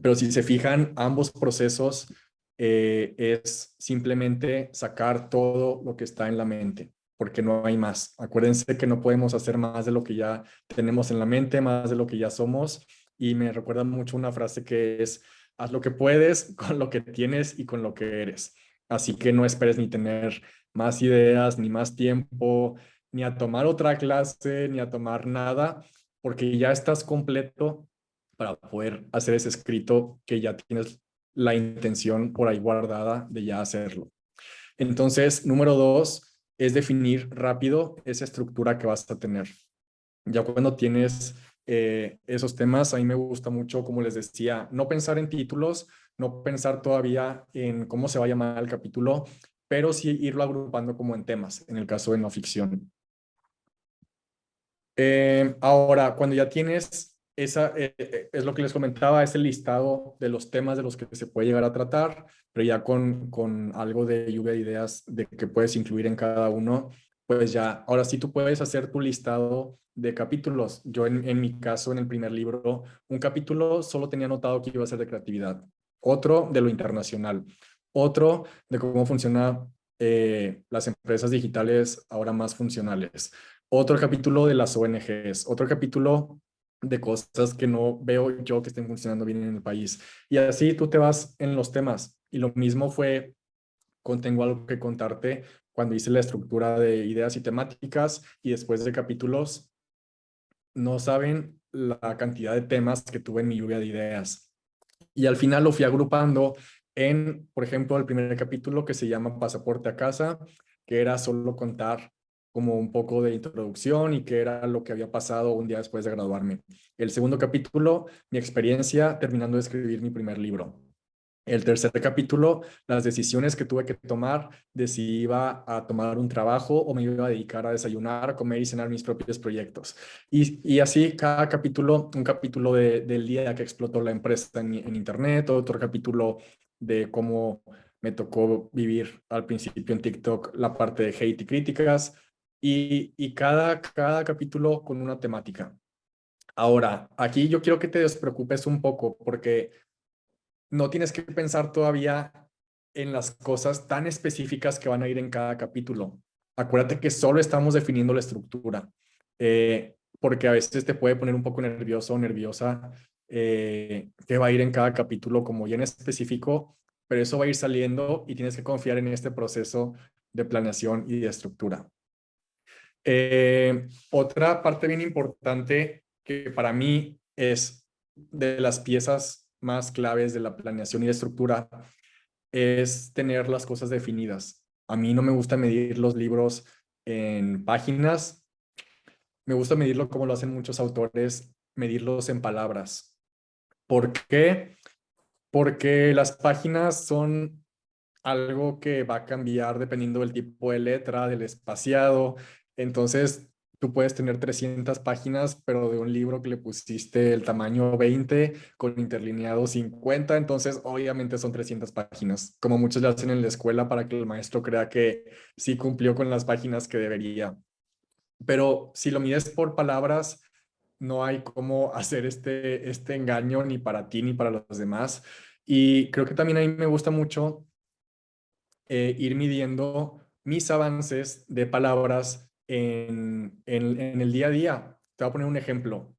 Pero si se fijan, ambos procesos es simplemente sacar todo lo que está en la mente, porque no hay más. Acuérdense que no podemos hacer más de lo que ya tenemos en la mente, más de lo que ya somos. Y me recuerda mucho una frase que es, haz lo que puedes con lo que tienes y con lo que eres. Así que no esperes ni tener más ideas, ni más tiempo, ni a tomar otra clase, ni a tomar nada, porque ya estás completo para poder hacer ese escrito que ya tienes la intención por ahí guardada de ya hacerlo. Entonces, número dos es definir rápido esa estructura que vas a tener. Ya cuando tienes esos temas, a mí me gusta mucho, como les decía, no pensar en títulos, no pensar todavía en cómo se va a llamar el capítulo, pero sí irlo agrupando como en temas, en el caso de no ficción. Ahora, cuando ya tienes es lo que les comentaba, es el listado de los temas de los que se puede llegar a tratar, pero ya con algo de lluvia de ideas de que puedes incluir en cada uno, pues ya, ahora sí tú puedes hacer tu listado de capítulos. Yo en mi caso, en el primer libro, un capítulo solo tenía anotado que iba a ser de creatividad, otro de lo internacional, otro de cómo funciona las empresas digitales ahora más funcionales, otro capítulo de las ONGs, otro capítulo de cosas que no veo yo que estén funcionando bien en el país. Y así tú te vas en los temas. Y lo mismo fue con Tengo algo que contarte cuando hice la estructura de ideas y temáticas y después de capítulos, no saben la cantidad de temas que tuve en mi lluvia de ideas. Y al final lo fui agrupando en, por ejemplo, el primer capítulo que se llama Pasaporte a casa, que era solo contar como un poco de introducción y qué era lo que había pasado un día después de graduarme. El segundo capítulo, mi experiencia terminando de escribir mi primer libro. El tercer capítulo, las decisiones que tuve que tomar de si iba a tomar un trabajo o me iba a dedicar a desayunar, a comer y cenar mis propios proyectos. Y así cada capítulo, un capítulo del día que explotó la empresa en internet, otro capítulo de cómo me tocó vivir al principio en TikTok la parte de hate y críticas, y cada capítulo con una temática. Ahora, aquí yo quiero que te despreocupes un poco porque no tienes que pensar todavía en las cosas tan específicas que van a ir en cada capítulo. Acuérdate que solo estamos definiendo la estructura, porque a veces te puede poner un poco nervioso o nerviosa qué va a ir en cada capítulo como ya en específico, pero eso va a ir saliendo y tienes que confiar en este proceso de planeación y de estructura. Otra parte bien importante que para mí es de las piezas más claves de la planeación y de estructura es tener las cosas definidas. A mí no me gusta medir los libros en páginas, me gusta medirlo como lo hacen muchos autores, medirlos en palabras. ¿Por qué? Porque las páginas son algo que va a cambiar dependiendo del tipo de letra, del espaciado. Entonces, tú puedes tener 300 páginas, pero de un libro que le pusiste el tamaño 20 con interlineado 50, entonces obviamente son 300 páginas, como muchos le hacen en la escuela para que el maestro crea que sí cumplió con las páginas que debería. Pero si lo mides por palabras, no hay cómo hacer este engaño ni para ti ni para los demás. Y creo que también a mí me gusta mucho ir midiendo mis avances de palabras en el día a día. Te voy a poner un ejemplo.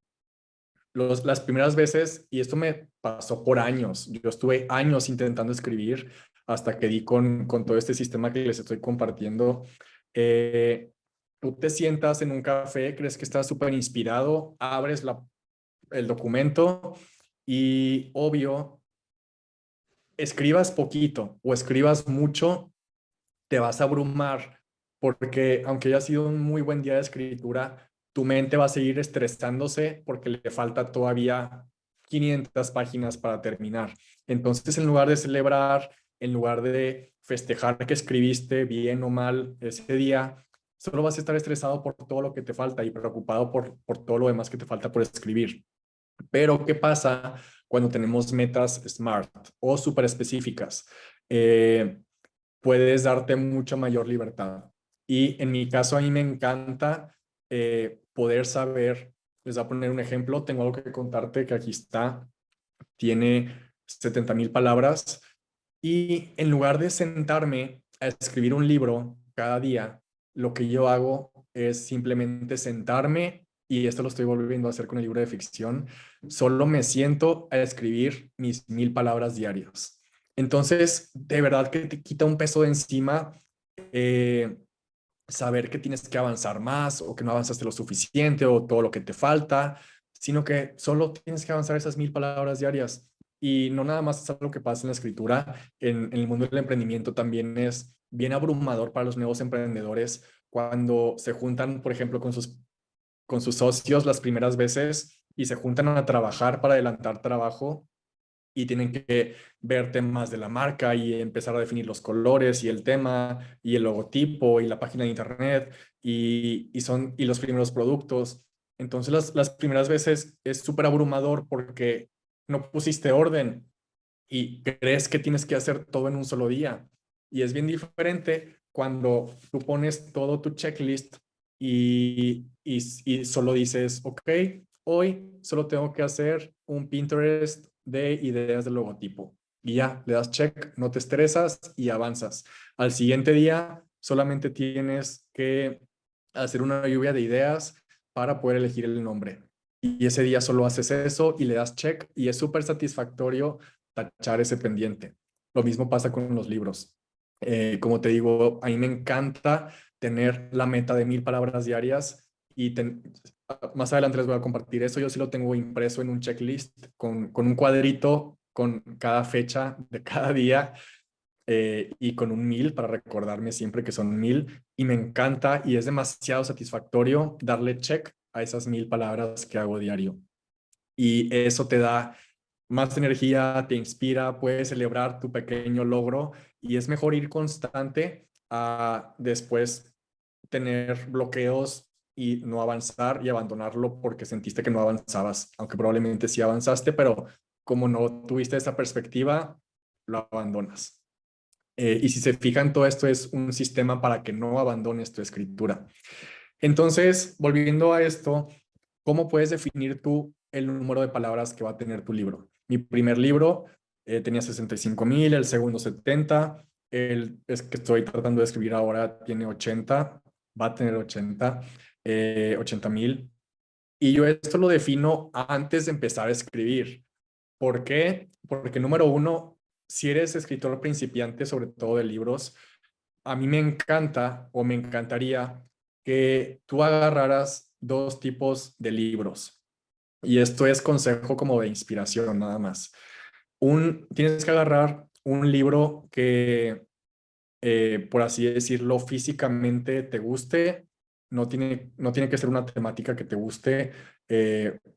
Las primeras veces, y esto me pasó por años, yo estuve años intentando escribir hasta que di con todo este sistema que les estoy compartiendo. Tú te sientas en un café, crees que estás súper inspirado, abres el documento y obvio, escribas poquito o escribas mucho, te vas a abrumar porque aunque haya sido un muy buen día de escritura, tu mente va a seguir estresándose porque le falta todavía 500 páginas para terminar. Entonces, en lugar de celebrar, en lugar de festejar que escribiste bien o mal ese día, solo vas a estar estresado por todo lo que te falta y preocupado por todo lo demás que te falta por escribir. Pero, ¿qué pasa cuando tenemos metas SMART o súper específicas? Puedes darte mucha mayor libertad. Y en mi caso, a mí me encanta poder saber, les voy a poner un ejemplo, tengo algo que contarte que aquí está, tiene 70,000 palabras y en lugar de sentarme a escribir un libro cada día, lo que yo hago es simplemente sentarme, y esto lo estoy volviendo a hacer con el libro de ficción, solo me siento a escribir mis 1,000 palabras diarias. Entonces, de verdad que te quita un peso de encima eh, saber que tienes que avanzar más o que no avanzaste lo suficiente o todo lo que te falta, sino que solo tienes que avanzar esas 1,000 palabras diarias. Y no nada más es algo que pasa en la escritura, en el mundo del emprendimiento también es bien abrumador para los nuevos emprendedores cuando se juntan, por ejemplo, con sus socios las primeras veces y se juntan a trabajar para adelantar trabajo y tienen que ver temas de la marca y empezar a definir los colores y el tema y el logotipo y la página de internet y los primeros productos. Entonces las primeras veces es súper abrumador porque no pusiste orden y crees que tienes que hacer todo en un solo día. Y es bien diferente cuando tú pones todo tu checklist y solo dices, ok, hoy solo tengo que hacer un Pinterest de ideas de logotipo. Y ya, le das check, no te estresas y avanzas. Al siguiente día solamente tienes que hacer una lluvia de ideas para poder elegir el nombre. Y ese día solo haces eso y le das check y es súper satisfactorio tachar ese pendiente. Lo mismo pasa con los libros. Como te digo, a mí me encanta tener la meta de 1,000 palabras diarias y más adelante les voy a compartir eso. Yo sí lo tengo impreso en un checklist con un cuadrito con cada fecha de cada día y con un 1,000 para recordarme siempre que son 1,000 y me encanta y es demasiado satisfactorio darle check a esas 1,000 palabras que hago diario. Y eso te da más energía, te inspira, puedes celebrar tu pequeño logro y es mejor ir constante a después tener bloqueos y no avanzar y abandonarlo porque sentiste que no avanzabas, aunque probablemente sí avanzaste, pero como no tuviste esa perspectiva, lo abandonas. Y si se fijan, todo esto es un sistema para que no abandones tu escritura. Entonces, volviendo a esto, ¿cómo puedes definir tú el número de palabras que va a tener tu libro? Mi primer libro tenía 65,000, el segundo 70, el es que estoy tratando de escribir ahora tiene 80, va a tener 80,000. Y yo esto lo defino antes de empezar a escribir. ¿Por qué? Porque número uno, si eres escritor principiante, sobre todo de libros, a mí me encanta o me encantaría que tú agarraras dos tipos de libros. Y esto es consejo como de inspiración nada más. Tienes que agarrar un libro que, por así decirlo, físicamente te guste. No tiene que ser una temática que te guste.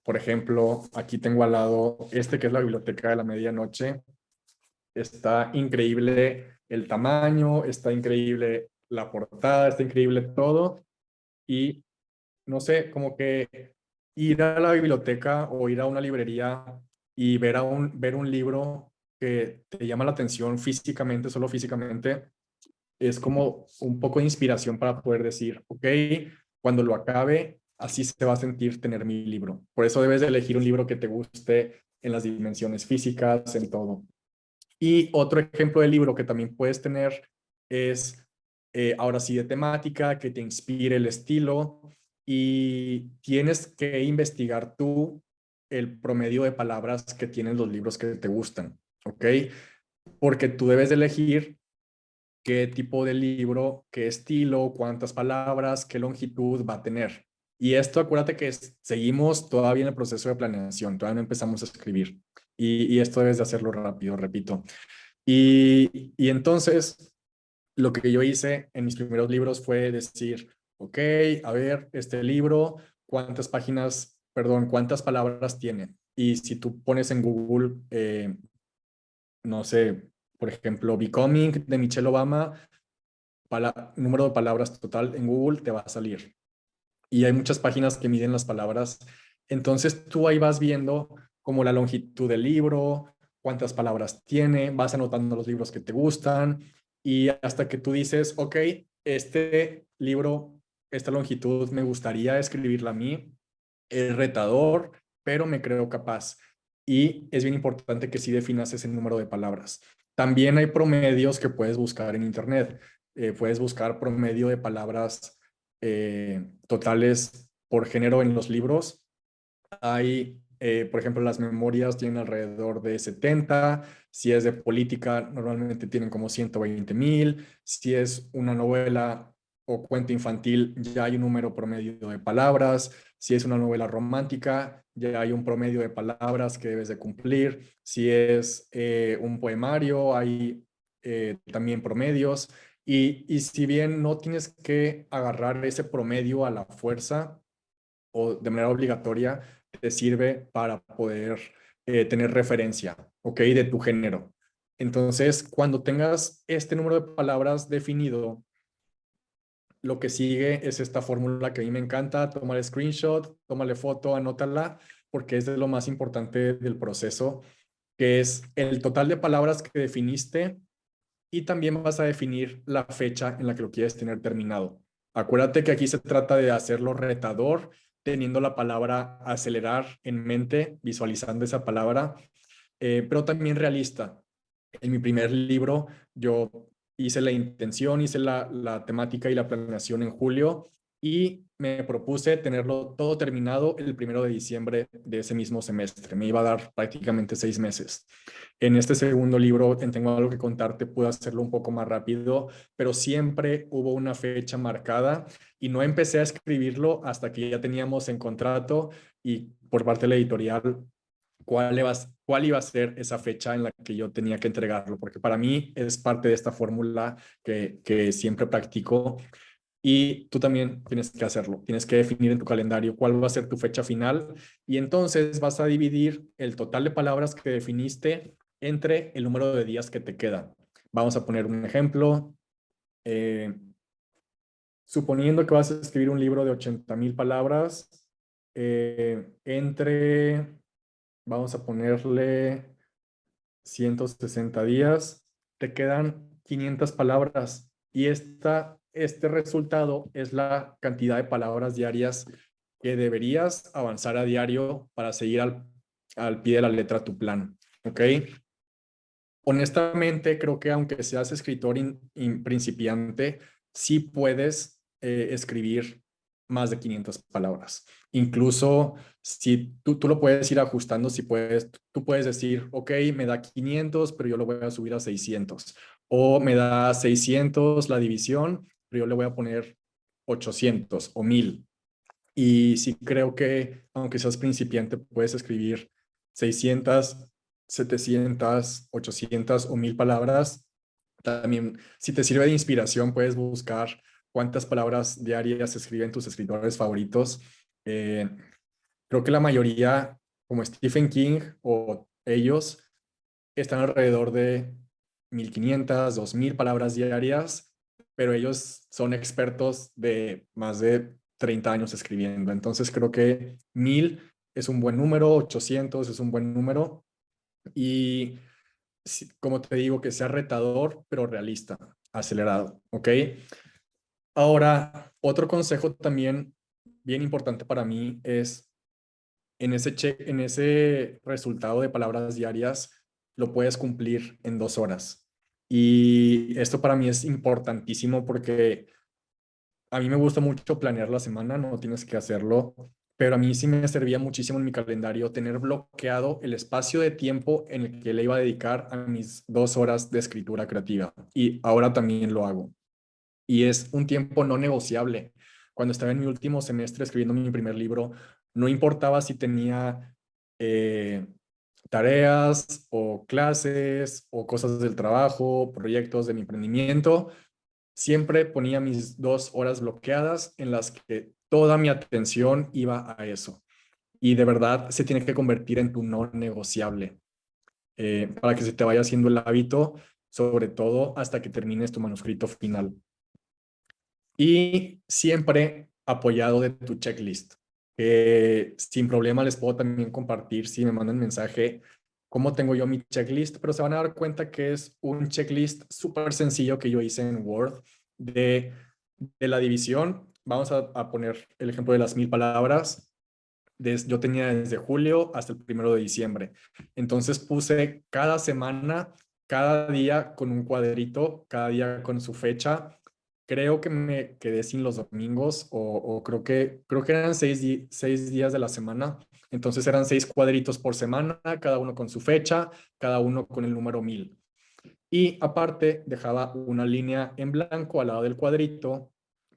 Por ejemplo, aquí tengo al lado este que es la Biblioteca de la Medianoche. Está increíble el tamaño, está increíble la portada, está increíble todo. Y no sé, como que ir a la biblioteca o ir a una librería y ver un libro que te llama la atención físicamente, solo físicamente, es como un poco de inspiración para poder decir, ok, cuando lo acabe, así se va a sentir tener mi libro. Por eso debes de elegir un libro que te guste en las dimensiones físicas, en todo. Y otro ejemplo de libro que también puedes tener es, ahora sí, de temática, que te inspire el estilo y tienes que investigar tú el promedio de palabras que tienen los libros que te gustan, ¿ok? Porque tú debes de elegir qué tipo de libro, qué estilo, cuántas palabras, qué longitud va a tener. Y esto, acuérdate que seguimos todavía en el proceso de planeación, todavía no empezamos a escribir. Y esto debes de hacerlo rápido, repito. Y entonces, lo que yo hice en mis primeros libros fue decir, ok, a ver, este libro, ¿cuántas páginas, perdón, cuántas palabras tiene? Y si tú pones en Google, no sé, por ejemplo, Becoming de Michelle Obama, número de palabras total en Google te va a salir. Y hay muchas páginas que miden las palabras. Entonces tú ahí vas viendo como la longitud del libro, cuántas palabras tiene, vas anotando los libros que te gustan y hasta que tú dices, ok, este libro, esta longitud me gustaría escribirla a mí, es retador, pero me creo capaz. Y es bien importante que sí definas ese número de palabras. También hay promedios que puedes buscar en Internet. Puedes buscar promedio de palabras totales por género en los libros. Hay, por ejemplo, las memorias tienen alrededor de 70. Si es de política, normalmente tienen como 120,000. Si es una novela o cuento infantil, ya hay un número promedio de palabras. Si es una novela romántica, ya hay un promedio de palabras que debes de cumplir. Si es un poemario, hay también promedios. Y si bien no tienes que agarrar ese promedio a la fuerza o de manera obligatoria, te sirve para poder tener referencia, ¿ok? De tu género. Entonces, cuando tengas este número de palabras definido, lo que sigue es esta fórmula que a mí me encanta, tómale screenshot, tómale foto, anótala, porque es de lo más importante del proceso, que es el total de palabras que definiste y también vas a definir la fecha en la que lo quieres tener terminado. Acuérdate que aquí se trata de hacerlo retador, teniendo la palabra acelerar en mente, visualizando esa palabra, pero también realista. En mi primer libro yo hice la intención, hice la temática y la planeación en julio y me propuse tenerlo todo terminado el 1 de diciembre de ese mismo semestre. Me iba a dar prácticamente 6 meses. En este segundo libro, en Tengo algo que contarte, pude hacerlo un poco más rápido, pero siempre hubo una fecha marcada y no empecé a escribirlo hasta que ya teníamos en contrato y por parte de la editorial cuál iba a ser esa fecha en la que yo tenía que entregarlo, porque para mí es parte de esta fórmula que siempre practico Y tú también tienes que hacerlo. Tienes que definir en tu calendario cuál va a ser tu fecha final y entonces vas a dividir el total de palabras que definiste entre el número de días que te quedan. Vamos a poner un ejemplo. Suponiendo que vas a escribir un libro de 80,000 palabras, vamos a ponerle 160 días, te quedan 500 palabras y este resultado es la cantidad de palabras diarias que deberías avanzar a diario para seguir al pie de la letra tu plan, ¿ok? Honestamente, creo que aunque seas escritor principiante, sí puedes escribir más de 500 palabras. Incluso si tú lo puedes ir ajustando, si puedes, tú puedes decir, ok, me da 500, pero yo lo voy a subir a 600. O me da 600 la división, pero yo le voy a poner 800 o 1000. Y sí creo que, aunque seas principiante, puedes escribir 600, 700, 800 o 1000 palabras. También, si te sirve de inspiración, puedes buscar cuántas palabras diarias escriben tus escritores favoritos. Eh, Creo que la mayoría, como Stephen King o ellos, están alrededor de 1500, 2000 palabras diarias, pero ellos son expertos de más de 30 años escribiendo. Entonces creo que 1000 es un buen número, 800 es un buen número y como te digo, que sea retador, pero realista, acelerado, ¿ok? Ahora, otro consejo también bien importante para mí es en ese resultado de palabras diarias, lo puedes cumplir en 2 horas. Y esto para mí es importantísimo porque a mí me gusta mucho planear la semana, no tienes que hacerlo, pero a mí sí me servía muchísimo en mi calendario tener bloqueado el espacio de tiempo en el que le iba a dedicar a mis 2 horas de escritura creativa. Y ahora también lo hago. Y es un tiempo no negociable. Cuando estaba en mi último semestre escribiendo mi primer libro, no importaba si tenía eh, tareas o clases o cosas del trabajo, proyectos de mi emprendimiento, siempre ponía mis 2 horas bloqueadas en las que toda mi atención iba a eso. Y de verdad se tiene que convertir en tu no negociable para que se te vaya haciendo el hábito, sobre todo hasta que termines tu manuscrito final. Y siempre apoyado de tu checklist. Sin problema les puedo también compartir si me mandan mensaje cómo tengo yo mi checklist, pero se van a dar cuenta que es un checklist súper sencillo que yo hice en Word de la división. Vamos a poner el ejemplo de las 1000 palabras. Yo tenía desde julio hasta el 1 de diciembre. Entonces puse cada semana, cada día con un cuadrito, cada día con su fecha. Creo que me quedé sin los domingos o creo que eran 6 días de la semana. Entonces eran 6 cuadritos por semana, cada uno con su fecha, cada uno con el número 1000. Y aparte dejaba una línea en blanco al lado del cuadrito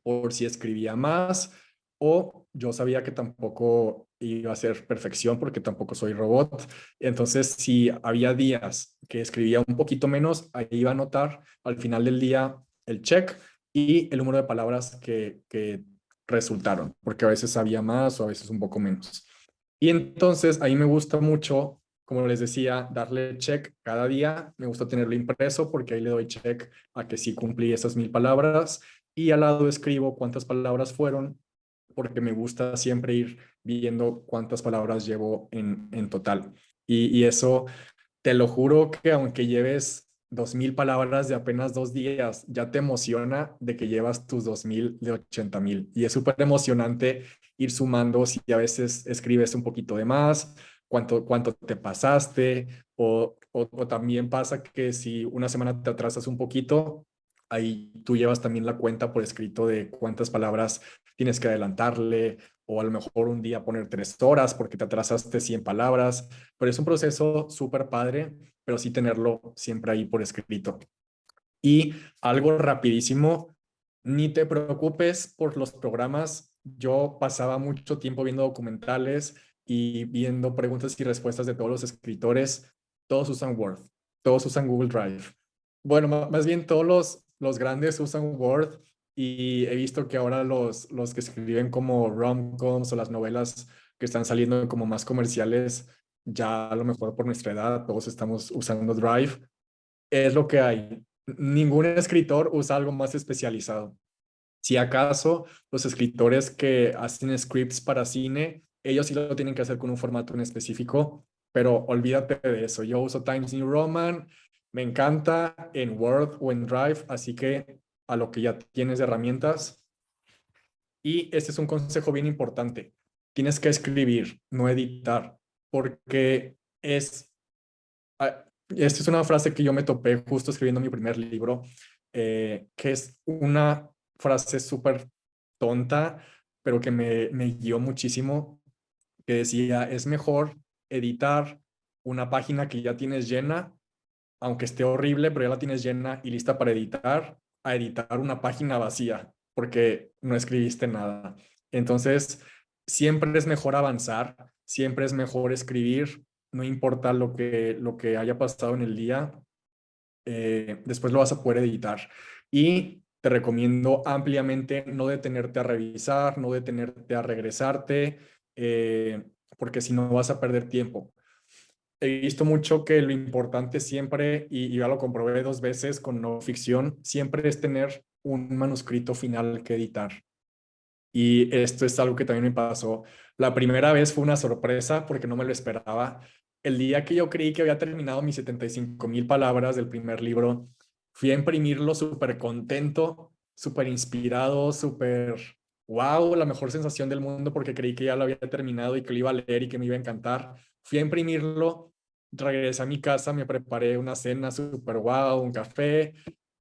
por si escribía más o yo sabía que tampoco iba a ser perfección porque tampoco soy robot. Entonces, si había días que escribía un poquito menos, ahí iba a anotar al final del día el check y el número de palabras que resultaron, porque a veces había más o a veces un poco menos. Y entonces ahí me gusta mucho, como les decía, darle check cada día. Me gusta tenerlo impreso porque ahí le doy check a que sí cumplí esas 1000 palabras y al lado escribo cuántas palabras fueron porque me gusta siempre ir viendo cuántas palabras llevo en total. Y eso, te lo juro que aunque lleves 2000 palabras de apenas 2 días, ya te emociona de que llevas tus 2000 de 80,000. Y es súper emocionante ir sumando si a veces escribes un poquito de más, cuánto te pasaste, o también pasa que si una semana te atrasas un poquito, ahí tú llevas también la cuenta por escrito de cuántas palabras tienes que adelantarle, o a lo mejor un día poner 3 horas porque te atrasaste 100 palabras, pero es un proceso súper padre, pero sí tenerlo siempre ahí por escrito. Y algo rapidísimo, ni te preocupes por los programas. Yo pasaba mucho tiempo viendo documentales y viendo preguntas y respuestas de todos los escritores. Todos usan Word, todos usan Google Drive. Bueno, más bien todos los grandes usan Word y he visto que ahora los que escriben como rom-coms o las novelas que están saliendo como más comerciales, ya a lo mejor por nuestra edad, todos estamos usando Drive, es lo que hay. Ningún escritor usa algo más especializado. Si acaso los escritores que hacen scripts para cine, ellos sí lo tienen que hacer con un formato en específico, pero olvídate de eso. Yo uso Times New Roman, me encanta en Word o en Drive, así que a lo que ya tienes de herramientas. Y este es un consejo bien importante. Tienes que escribir, no editar, porque esta es una frase que yo me topé justo escribiendo mi primer libro, que es una frase súper tonta, pero que me guió muchísimo, que decía, es mejor editar una página que ya tienes llena, aunque esté horrible, pero ya la tienes llena y lista para editar, a editar una página vacía, porque no escribiste nada. Entonces, siempre es mejor avanzar, siempre es mejor escribir, no importa lo que haya pasado en el día, después lo vas a poder editar. Y te recomiendo ampliamente no detenerte a revisar, no detenerte a regresarte, porque si no vas a perder tiempo. He visto mucho que lo importante siempre, y ya lo comprobé 2 veces con no ficción, siempre es tener un manuscrito final que editar. Y esto es algo que también me pasó. La primera vez fue una sorpresa porque no me lo esperaba. El día que yo creí que había terminado mis 75,000 palabras del primer libro, fui a imprimirlo súper contento, súper inspirado, súper, wow, la mejor sensación del mundo porque creí que ya lo había terminado y que lo iba a leer y que me iba a encantar. Fui a imprimirlo, regresé a mi casa, me preparé una cena súper wow, un café,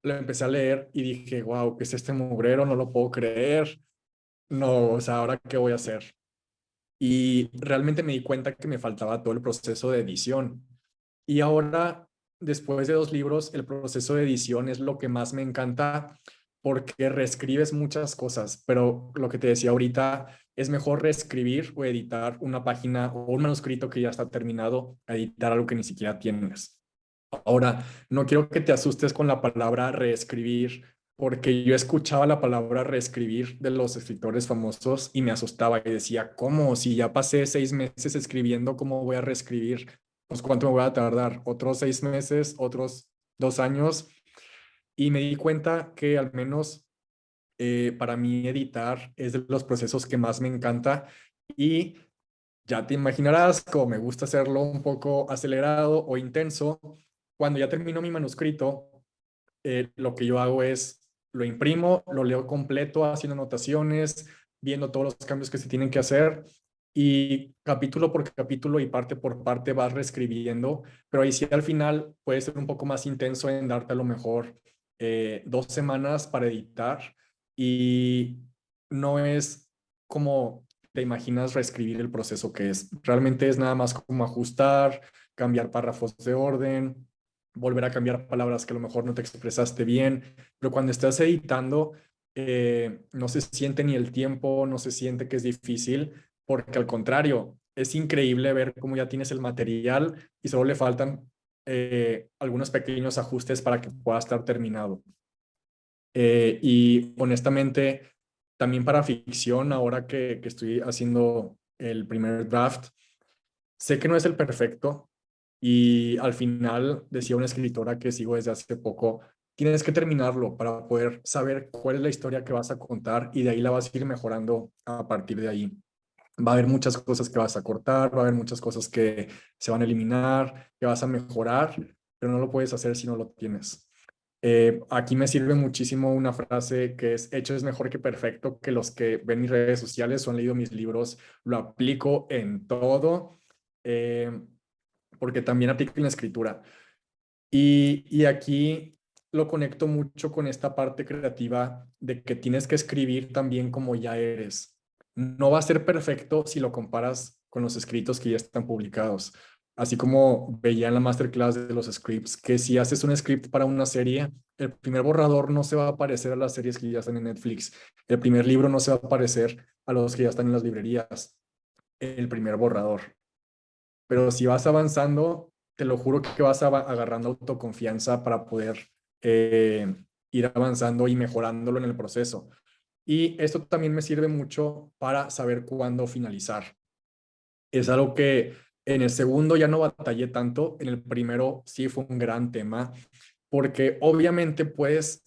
lo empecé a leer y dije, wow, ¿qué es este mugrero? No lo puedo creer. No, o sea, ¿ahora qué voy a hacer? Y realmente me di cuenta que me faltaba todo el proceso de edición. Y ahora, después de 2 libros, el proceso de edición es lo que más me encanta porque reescribes muchas cosas, pero lo que te decía ahorita, es mejor reescribir o editar una página o un manuscrito que ya está terminado a editar algo que ni siquiera tienes. Ahora, no quiero que te asustes con la palabra reescribir, porque yo escuchaba la palabra reescribir de los escritores famosos y me asustaba y decía, ¿cómo? Si ya pasé 6 meses escribiendo, ¿cómo voy a reescribir? Pues ¿cuánto me voy a tardar? ¿Otros 6 meses? ¿Otros 2 años? Y me di cuenta que al menos para mí editar es de los procesos que más me encanta y ya te imaginarás cómo me gusta hacerlo un poco acelerado o intenso. Cuando ya termino mi manuscrito, lo que yo hago es lo imprimo, lo leo completo, haciendo anotaciones, viendo todos los cambios que se tienen que hacer y capítulo por capítulo y parte por parte vas reescribiendo, pero ahí sí al final puede ser un poco más intenso en darte a lo mejor 2 semanas para editar y no es como te imaginas reescribir el proceso que es. Realmente es nada más como ajustar, cambiar párrafos de orden, volver a cambiar palabras que a lo mejor no te expresaste bien, pero cuando estás editando, no se siente ni el tiempo, no se siente que es difícil, porque al contrario, es increíble ver cómo ya tienes el material y solo le faltan algunos pequeños ajustes para que pueda estar terminado. Y honestamente, también para ficción, ahora que estoy haciendo el primer draft, sé que no es el perfecto y al final decía una escritora que sigo desde hace poco, tienes que terminarlo para poder saber cuál es la historia que vas a contar y de ahí la vas a ir mejorando a partir de ahí. Va a haber muchas cosas que vas a cortar, va a haber muchas cosas que se van a eliminar, que vas a mejorar, pero no lo puedes hacer si no lo tienes. Aquí me sirve muchísimo una frase que es, hecho es mejor que perfecto, que los que ven mis redes sociales o han leído mis libros, lo aplico en todo, porque también aplico en la escritura. Y aquí lo conecto mucho con esta parte creativa de que tienes que escribir también como ya eres. No va a ser perfecto si lo comparas con los escritos que ya están publicados. Así como veía en la masterclass de los scripts, que si haces un script para una serie, el primer borrador no se va a parecer a las series que ya están en Netflix. El primer libro no se va a parecer a los que ya están en las librerías. El primer borrador. Pero si vas avanzando, te lo juro que vas agarrando autoconfianza para poder ir avanzando y mejorándolo en el proceso. Y esto también me sirve mucho para saber cuándo finalizar. Es algo que en el segundo ya no batallé tanto, en el primero sí fue un gran tema, porque obviamente puedes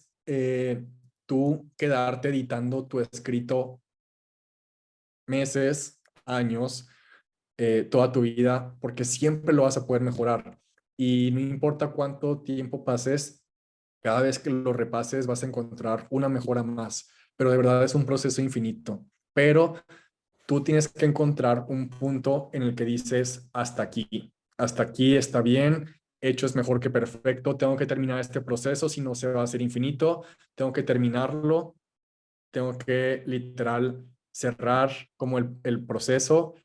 tú quedarte editando tu escrito meses, años, toda tu vida, porque siempre lo vas a poder mejorar. Y no importa cuánto tiempo pases, cada vez que lo repases vas a encontrar una mejora más, pero de verdad es un proceso infinito. Pero tú tienes que encontrar un punto en el que dices, hasta aquí está bien, hecho es mejor que perfecto, tengo que terminar este proceso, si no se va a hacer infinito, tengo que terminarlo, tengo que literal cerrar como el proceso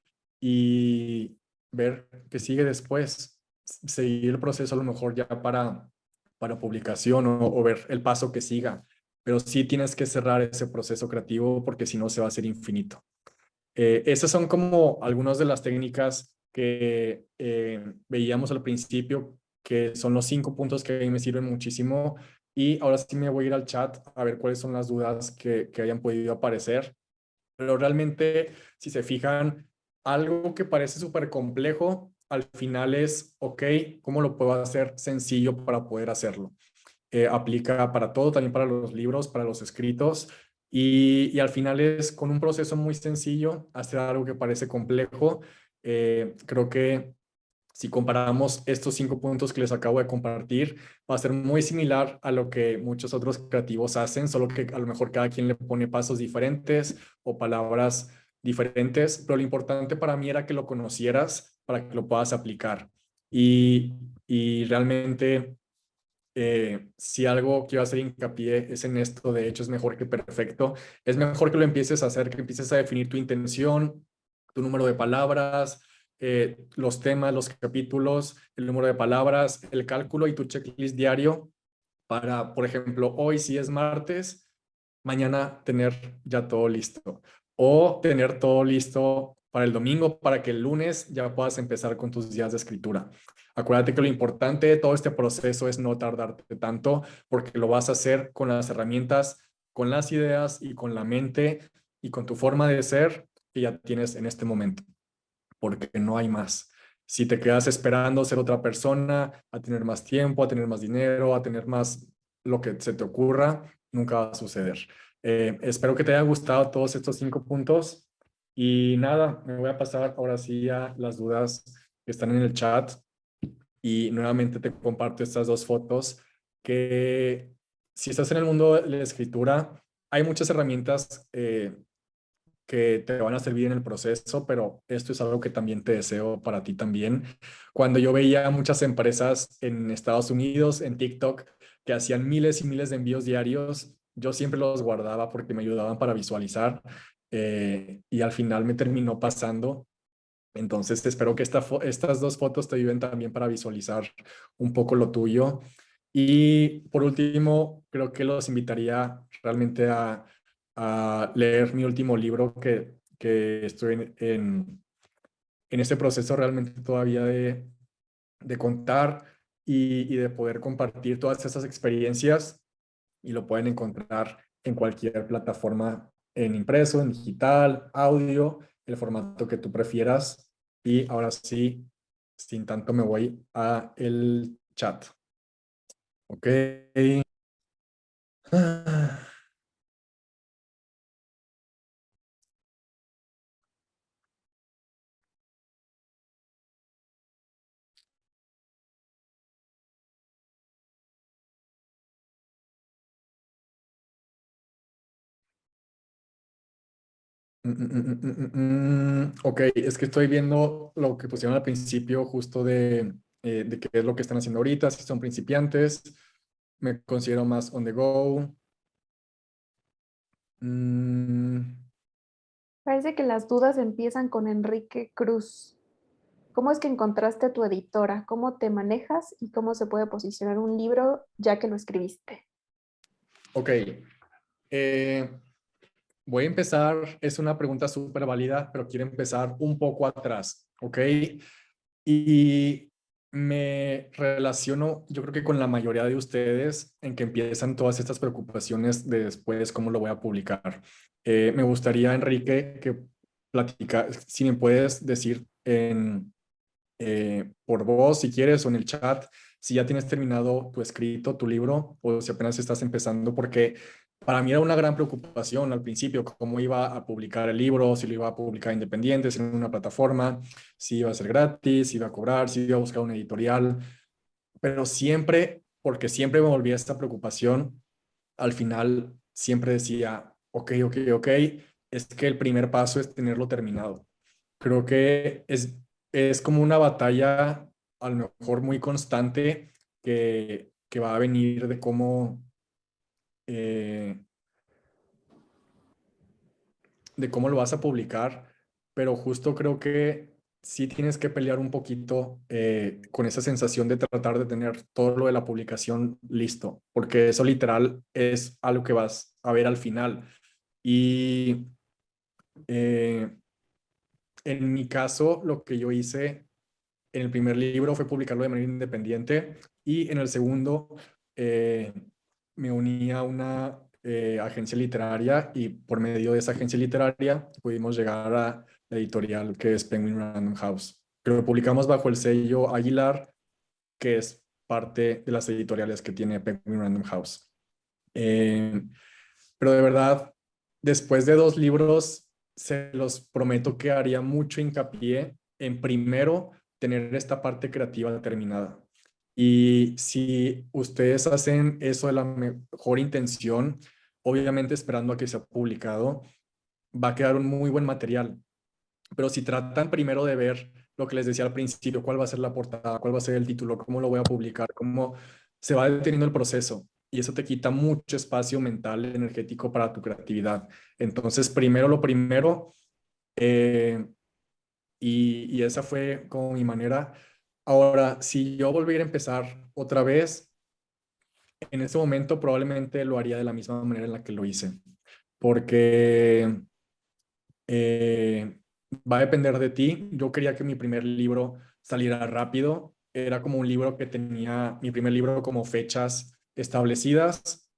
y ver qué sigue después, seguir el proceso a lo mejor ya para publicación o ver el paso que siga, pero sí tienes que cerrar ese proceso creativo porque si no se va a hacer infinito. Esas son como algunas de las técnicas que veíamos al principio, que son los 5 puntos que a mí me sirven muchísimo. Y ahora sí me voy a ir al chat a ver cuáles son las dudas que hayan podido aparecer. Pero realmente, si se fijan, algo que parece súper complejo, al final es, ok, ¿cómo lo puedo hacer sencillo para poder hacerlo? Aplica para todo, también para los libros, para los escritos, y al final es con un proceso muy sencillo hacer algo que parece complejo. Creo que si comparamos estos 5 puntos que les acabo de compartir, va a ser muy similar a lo que muchos otros creativos hacen, solo que a lo mejor cada quien le pone pasos diferentes o palabras diferentes, pero lo importante para mí era que lo conocieras para que lo puedas aplicar. Y realmente si algo quiero hacer hincapié es en esto, de hecho es mejor que perfecto, es mejor que lo empieces a hacer, que empieces a definir tu intención, tu número de palabras, los temas, los capítulos, el número de palabras, el cálculo y tu checklist diario para, por ejemplo, hoy si es martes, mañana tener ya todo listo o tener todo listo para el domingo para que el lunes ya puedas empezar con tus días de escritura. Acuérdate que lo importante de todo este proceso es no tardarte tanto porque lo vas a hacer con las herramientas, con las ideas y con la mente y con tu forma de ser que ya tienes en este momento, porque no hay más. Si te quedas esperando ser otra persona, a tener más tiempo, a tener más dinero, a tener más lo que se te ocurra, nunca va a suceder. Espero que te haya gustado todos estos 5 puntos y nada, me voy a pasar ahora sí a las dudas que están en el chat y nuevamente te comparto estas 2 fotos que si estás en el mundo de la escritura, hay muchas herramientas que te van a servir en el proceso, pero esto es algo que también te deseo para ti también. Cuando yo veía muchas empresas en Estados Unidos, en TikTok, que hacían miles y miles de envíos diarios, yo siempre los guardaba porque me ayudaban para visualizar y al final me terminó pasando. Entonces espero que estas 2 fotos te ayuden también para visualizar un poco lo tuyo. Y por último, creo que los invitaría realmente a leer mi último libro que estoy en este proceso realmente todavía de contar y de poder compartir todas esas experiencias y lo pueden encontrar en cualquier plataforma, en impreso, en digital, audio, el formato que tú prefieras. Y ahora sí, sin tanto me voy a el chat. Ok. Ok, es que estoy viendo lo que pusieron al principio justo de qué es lo que están haciendo ahorita, si son principiantes, me considero más on the go. Parece que las dudas empiezan con Enrique Cruz. ¿Cómo es que encontraste a tu editora? ¿Cómo te manejas y cómo se puede posicionar un libro ya que lo escribiste? Ok, eh, voy a empezar, es una pregunta súper válida, pero quiero empezar un poco atrás, ¿ok? Y me relaciono, yo creo que con la mayoría de ustedes, en que empiezan todas estas preocupaciones de después cómo lo voy a publicar. Me gustaría, Enrique, que si me puedes decir por voz, si quieres, o en el chat, si ya tienes terminado tu escrito, tu libro, o si apenas estás empezando, porque para mí era una gran preocupación al principio, cómo iba a publicar el libro, si lo iba a publicar independiente, si en una plataforma, si iba a ser gratis, si iba a cobrar, si iba a buscar una editorial, pero siempre, porque siempre me volvía esta preocupación, al final siempre decía, ok, ok, ok, es que el primer paso es tenerlo terminado. Creo que es como una batalla, a lo mejor muy constante, que va a venir eh, de cómo lo vas a publicar, pero justo creo que sí tienes que pelear un poquito con esa sensación de tratar de tener todo lo de la publicación listo, porque eso literal es algo que vas a ver al final. Y eh, en mi caso, lo que yo hice en el primer libro fue publicarlo de manera independiente y en el segundo eh, me uní a una agencia literaria y por medio de esa agencia literaria pudimos llegar a la editorial que es Penguin Random House. Pero lo publicamos bajo el sello Aguilar, que es parte de las editoriales que tiene Penguin Random House. Eh, pero de verdad, después de 2 libros, se los prometo que haría mucho hincapié en primero tener esta parte creativa terminada. Y si ustedes hacen eso de la mejor intención, obviamente esperando a que sea publicado, va a quedar un muy buen material. Pero si tratan primero de ver lo que les decía al principio, cuál va a ser la portada, cuál va a ser el título, cómo lo voy a publicar, cómo se va deteniendo el proceso. Y eso te quita mucho espacio mental, energético para tu creatividad. Entonces, primero lo primero, eh, y esa fue como mi manera. Ahora, si yo volviera a empezar otra vez, en ese momento probablemente lo haría de la misma manera en la que lo hice, porque eh, va a depender de ti. Yo quería que mi primer libro saliera rápido. Era como un libro que tenía mi primer libro como fechas establecidas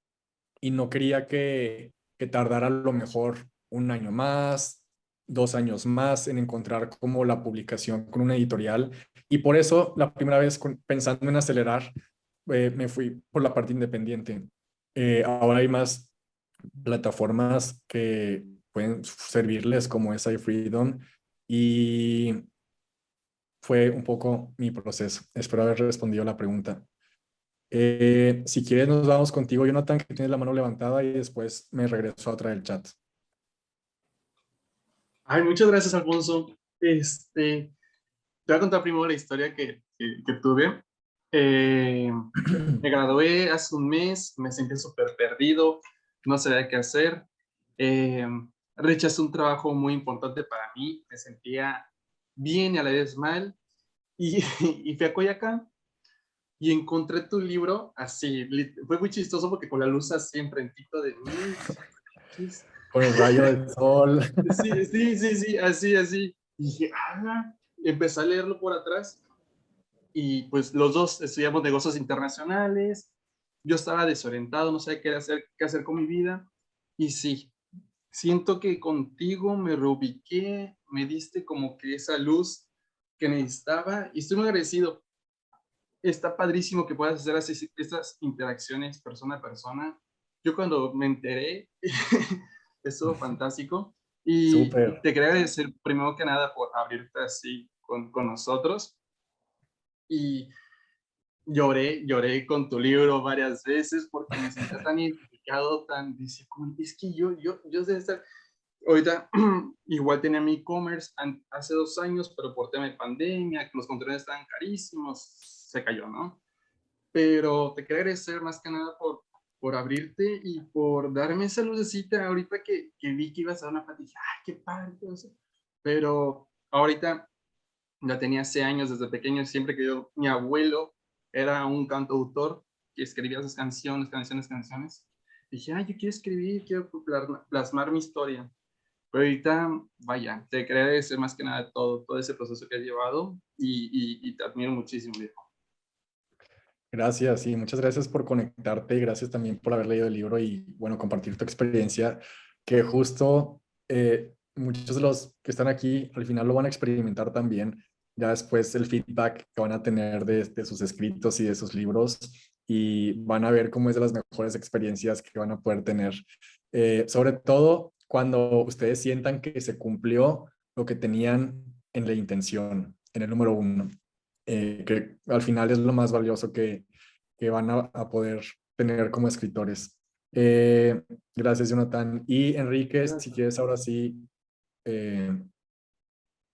y no quería que tardara a lo mejor un año más, 2 años más en encontrar como la publicación con una editorial. Y por eso la primera vez pensando en acelerar, me fui por la parte independiente. Ahora hay más plataformas que pueden servirles como es iFreedom y fue un poco mi proceso. Espero haber respondido la pregunta. Si quieres nos vamos contigo, Jonathan, que tienes la mano levantada y después me regreso a traer el chat. Ay, muchas gracias, Alfonso. Te voy a contar primero la historia que tuve. Me gradué hace un mes, me sentí súper perdido, no sabía qué hacer. Eh, Rechacé un trabajo muy importante para mí, me sentía bien y a la vez mal. Y, y fui a Coyacán y encontré tu libro así. Fue muy chistoso porque con la luz así enfrentito de mí. ¿Qué es? Con el rayo del sol. Sí, sí, sí, sí, así, así. Y dije, empecé a leerlo por atrás y pues los dos estudiamos negocios internacionales. Yo estaba desorientado, no sabía qué hacer con mi vida. Y sí, siento que contigo me reubiqué, me diste como que esa luz que necesitaba y estoy muy agradecido. Está padrísimo que puedas hacer así, estas interacciones persona a persona. Yo cuando me enteré, estuvo fantástico. Y Súper. te quería agradecer primero que nada por abrirte así con nosotros. Y lloré con tu libro varias veces porque me sentía tan identificado, decía, es que yo sé estar, ahorita igual tenía mi e-commerce hace 2 años, pero por tema de pandemia, que los contenedores estaban carísimos, se cayó, ¿no? Pero te quería agradecer más que nada por abrirte y por darme esa lucecita ahorita que vi que ibas a dar una plática. ¡Ay, qué padre! Todo eso. Pero ahorita ya tenía hace años, desde pequeño, siempre que mi abuelo era un cantautor que escribía sus canciones, canciones. Dije, yo quiero escribir, quiero plasmar mi historia. Pero ahorita, vaya, te quería agradecer más que nada todo ese proceso que has llevado y te admiro muchísimo, viejo. Gracias y muchas gracias por conectarte y gracias también por haber leído el libro y, bueno, compartir tu experiencia, que justo muchos de los que están aquí al final lo van a experimentar también, ya después el feedback que van a tener de sus escritos y de sus libros y van a ver cómo es de las mejores experiencias que van a poder tener. Sobre todo cuando ustedes sientan que se cumplió lo que tenían en la intención, en el número uno, que al final es lo más valioso que van a poder tener como escritores. Eh, Gracias, Jonathan. Y Enrique, si quieres ahora sí eh,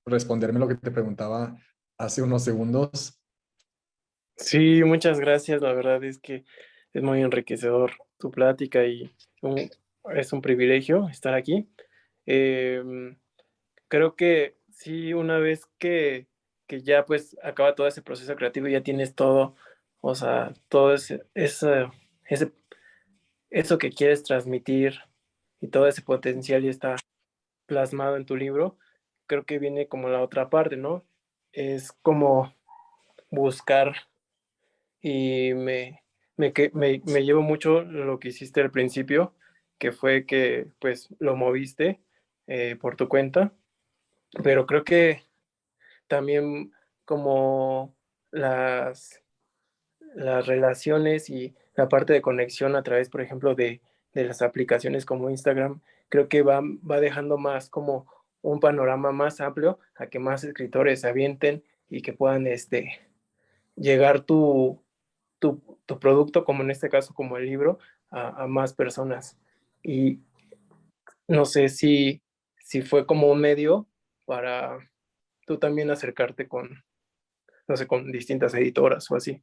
responderme lo que te preguntaba hace unos segundos. Sí, muchas gracias. La verdad es que es muy enriquecedor tu plática y es un privilegio estar aquí. Em, Creo que sí, una vez que ya pues acaba todo ese proceso creativo, ya tienes todo, o sea, todo ese, eso que quieres transmitir y todo ese potencial ya está plasmado en tu libro, creo que viene como la otra parte, ¿no? Es como buscar y me llevo mucho lo que hiciste al principio, que fue que pues lo moviste por tu cuenta, pero creo que también como las, las relaciones y la parte de conexión a través, por ejemplo, de las aplicaciones como Instagram, creo que va dejando más como un panorama más amplio a que más escritores se avienten y que puedan llegar tu producto, como en este caso, como el libro, a más personas. Y no sé si fue como un medio para tú también acercarte con, no sé, con distintas editoras o así.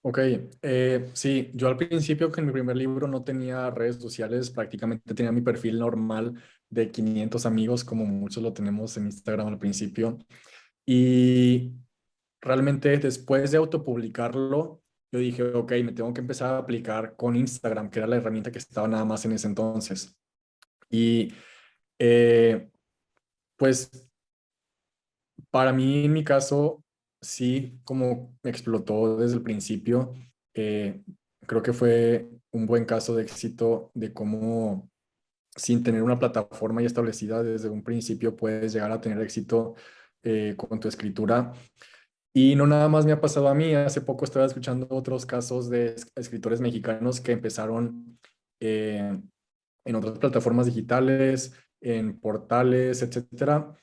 Ok, sí, yo al principio que en mi primer libro no tenía redes sociales, prácticamente tenía mi perfil normal de 500 amigos, como muchos lo tenemos en Instagram al principio. Y realmente después de autopublicarlo, yo dije, ok, me tengo que empezar a aplicar con Instagram, que era la herramienta que estaba nada más en ese entonces. Y eh, pues para mí, en mi caso, sí, como me explotó desde el principio, eh, creo que fue un buen caso de éxito de cómo sin tener una plataforma ya establecida desde un principio puedes llegar a tener éxito con tu escritura. Y no nada más me ha pasado a mí, hace poco estaba escuchando otros casos de escritores mexicanos que empezaron eh, en otras plataformas digitales, en portales, etcétera.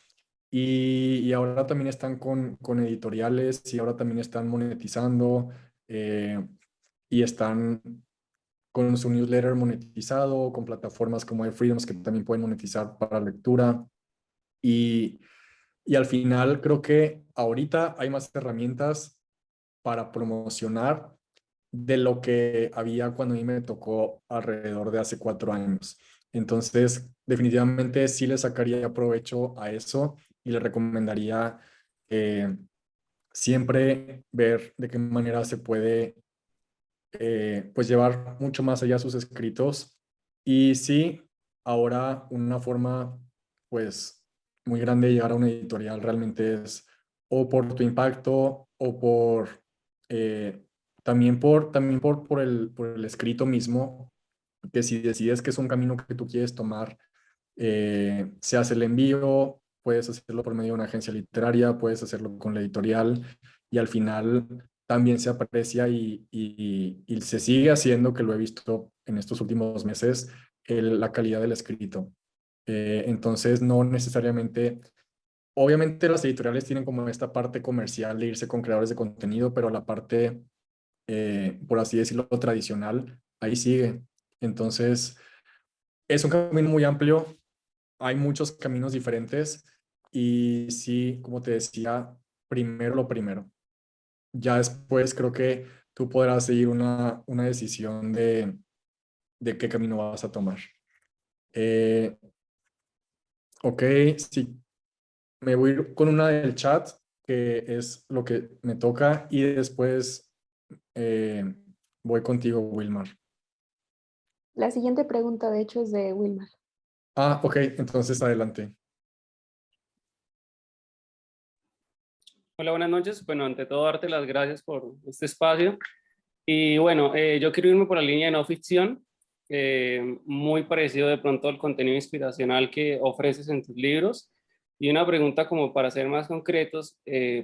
Y ahora también están con editoriales y ahora también están monetizando eh, y están con su newsletter monetizado, con plataformas como Freedoms que también pueden monetizar para lectura. Y, y al final creo que ahorita hay más herramientas para promocionar de lo que había cuando a mí me tocó alrededor de hace 4 años. Entonces, definitivamente sí le sacaría provecho a eso y le recomendaría eh, siempre ver de qué manera se puede pues llevar mucho más allá sus escritos. Y sí, ahora una forma pues muy grande de llegar a una editorial realmente es o por tu impacto o por por el escrito mismo, que si decides que es un camino que tú quieres tomar, se hace el envío, puedes hacerlo por medio de una agencia literaria, puedes hacerlo con la editorial y al final también se aprecia y se sigue haciendo, que lo he visto en estos últimos meses, la calidad del escrito. Entonces, no necesariamente, obviamente las editoriales tienen como esta parte comercial de irse con creadores de contenido, pero la parte, por así decirlo, tradicional, ahí sigue. Entonces, es un camino muy amplio, hay muchos caminos diferentes y sí, como te decía, primero lo primero. Ya después creo que tú podrás seguir una decisión de qué camino vas a tomar. Eh, ok, sí, me voy a ir con una del chat, que es lo que me toca, y después eh, voy contigo, Wilmar. La siguiente pregunta, de hecho, es de Wilmar. Ah, ok, entonces adelante. Hola, buenas noches. Bueno, ante todo, darte las gracias por este espacio. Y bueno, yo quiero irme por la línea de no ficción, muy parecido de pronto al contenido inspiracional que ofreces en tus libros. Y una pregunta como para ser más concretos,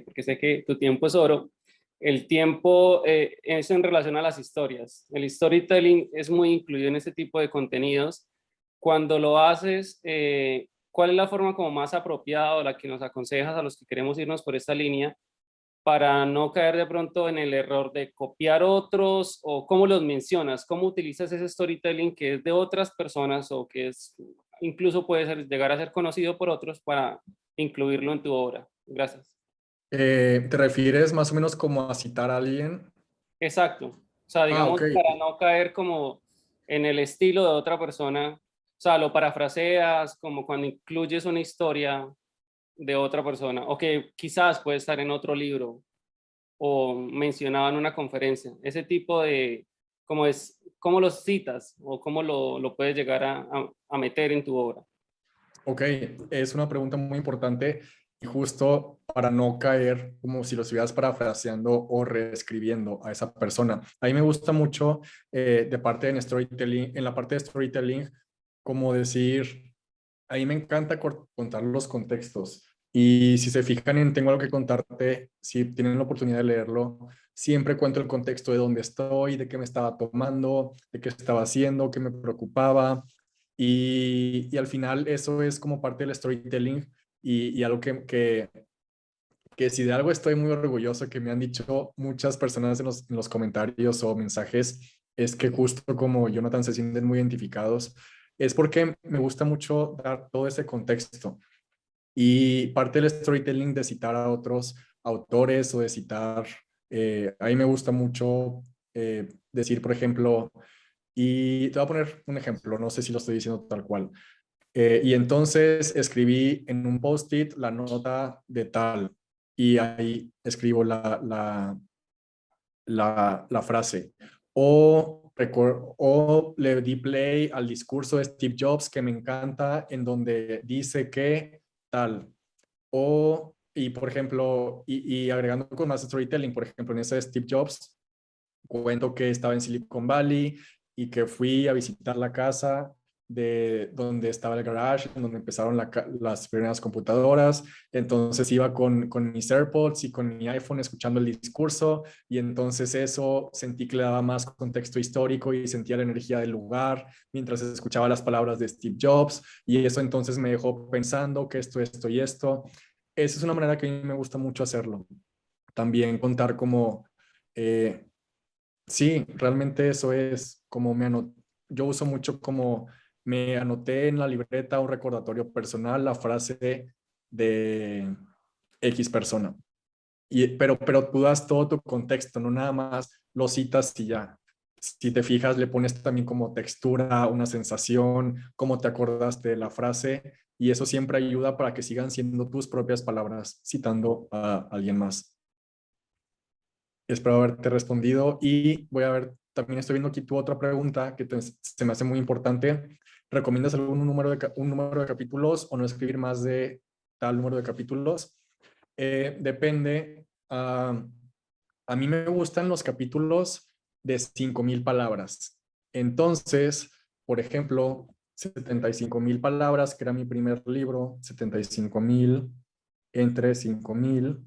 porque sé que tu tiempo es oro. El tiempo es en relación a las historias. El storytelling es muy incluido en este tipo de contenidos. Cuando lo haces, ¿cuál es la forma como más apropiada o la que nos aconsejas a los que queremos irnos por esta línea para no caer de pronto en el error de copiar otros, o cómo los mencionas, cómo utilizas ese storytelling que es de otras personas o que es, incluso puede llegar a ser conocido por otros para incluirlo en tu obra? Gracias. ¿Te refieres más o menos como a citar a alguien? Exacto. O sea, Ah, digamos, ok. para no caer como en el estilo de otra persona, o sea, lo parafraseas como cuando incluyes una historia de otra persona, o que quizás puede estar en otro libro o mencionado en una conferencia. Ese tipo de, como es, ¿cómo los citas o cómo lo puedes llegar a meter en tu obra? Ok, es una pregunta muy importante y justo para no caer como si lo estuvieras parafraseando o reescribiendo a esa persona. A mí me gusta mucho de parte en storytelling, en la parte de storytelling, como decir, a mí me encanta contar los contextos y si se fijan en Tengo algo que contarte, si tienen la oportunidad de leerlo, siempre cuento el contexto de dónde estoy, de qué me estaba tomando, de qué estaba haciendo, qué me preocupaba y al final eso es como parte del storytelling y algo que si de algo estoy muy orgulloso que me han dicho muchas personas en los comentarios o mensajes, es que justo como Jonathan se sienten muy identificados, es porque me gusta mucho dar todo ese contexto. Y parte del storytelling de citar a otros autores o de citar, a mí me gusta mucho decir, por ejemplo, y te voy a poner un ejemplo, no sé si lo estoy diciendo tal cual. Y entonces escribí en un post-it la nota de tal y ahí escribo la frase. O le di play al discurso de Steve Jobs que me encanta en donde dice que tal. Y por ejemplo, y agregando con más storytelling, por ejemplo, en ese de Steve Jobs, cuento que estaba en Silicon Valley y que fui a visitar la casa de donde estaba el garage, en donde empezaron las primeras computadoras. Entonces iba con mis AirPods y con mi iPhone escuchando el discurso y entonces eso sentí que le daba más contexto histórico y sentía la energía del lugar mientras escuchaba las palabras de Steve Jobs y eso entonces me dejó pensando que esto y esto. Esa es una manera que a mí me gusta mucho hacerlo. También contar como eh, sí, realmente eso es como yo uso mucho como me anoté en la libreta un recordatorio personal la frase de X persona. Pero tú das todo tu contexto, no nada más lo citas y ya. Si te fijas, le pones también como textura, una sensación, cómo te acordaste de la frase y eso siempre ayuda para que sigan siendo tus propias palabras citando a alguien más. Espero haberte respondido y voy a ver, también estoy viendo aquí tu otra pregunta que se me hace muy importante. ¿Recomiendas algún un número de capítulos o no escribir más de tal número de capítulos? Depende. A mí me gustan los capítulos de 5,000 palabras. Entonces, por ejemplo, 75,000 palabras, que era mi primer libro, 75,000 entre 5,000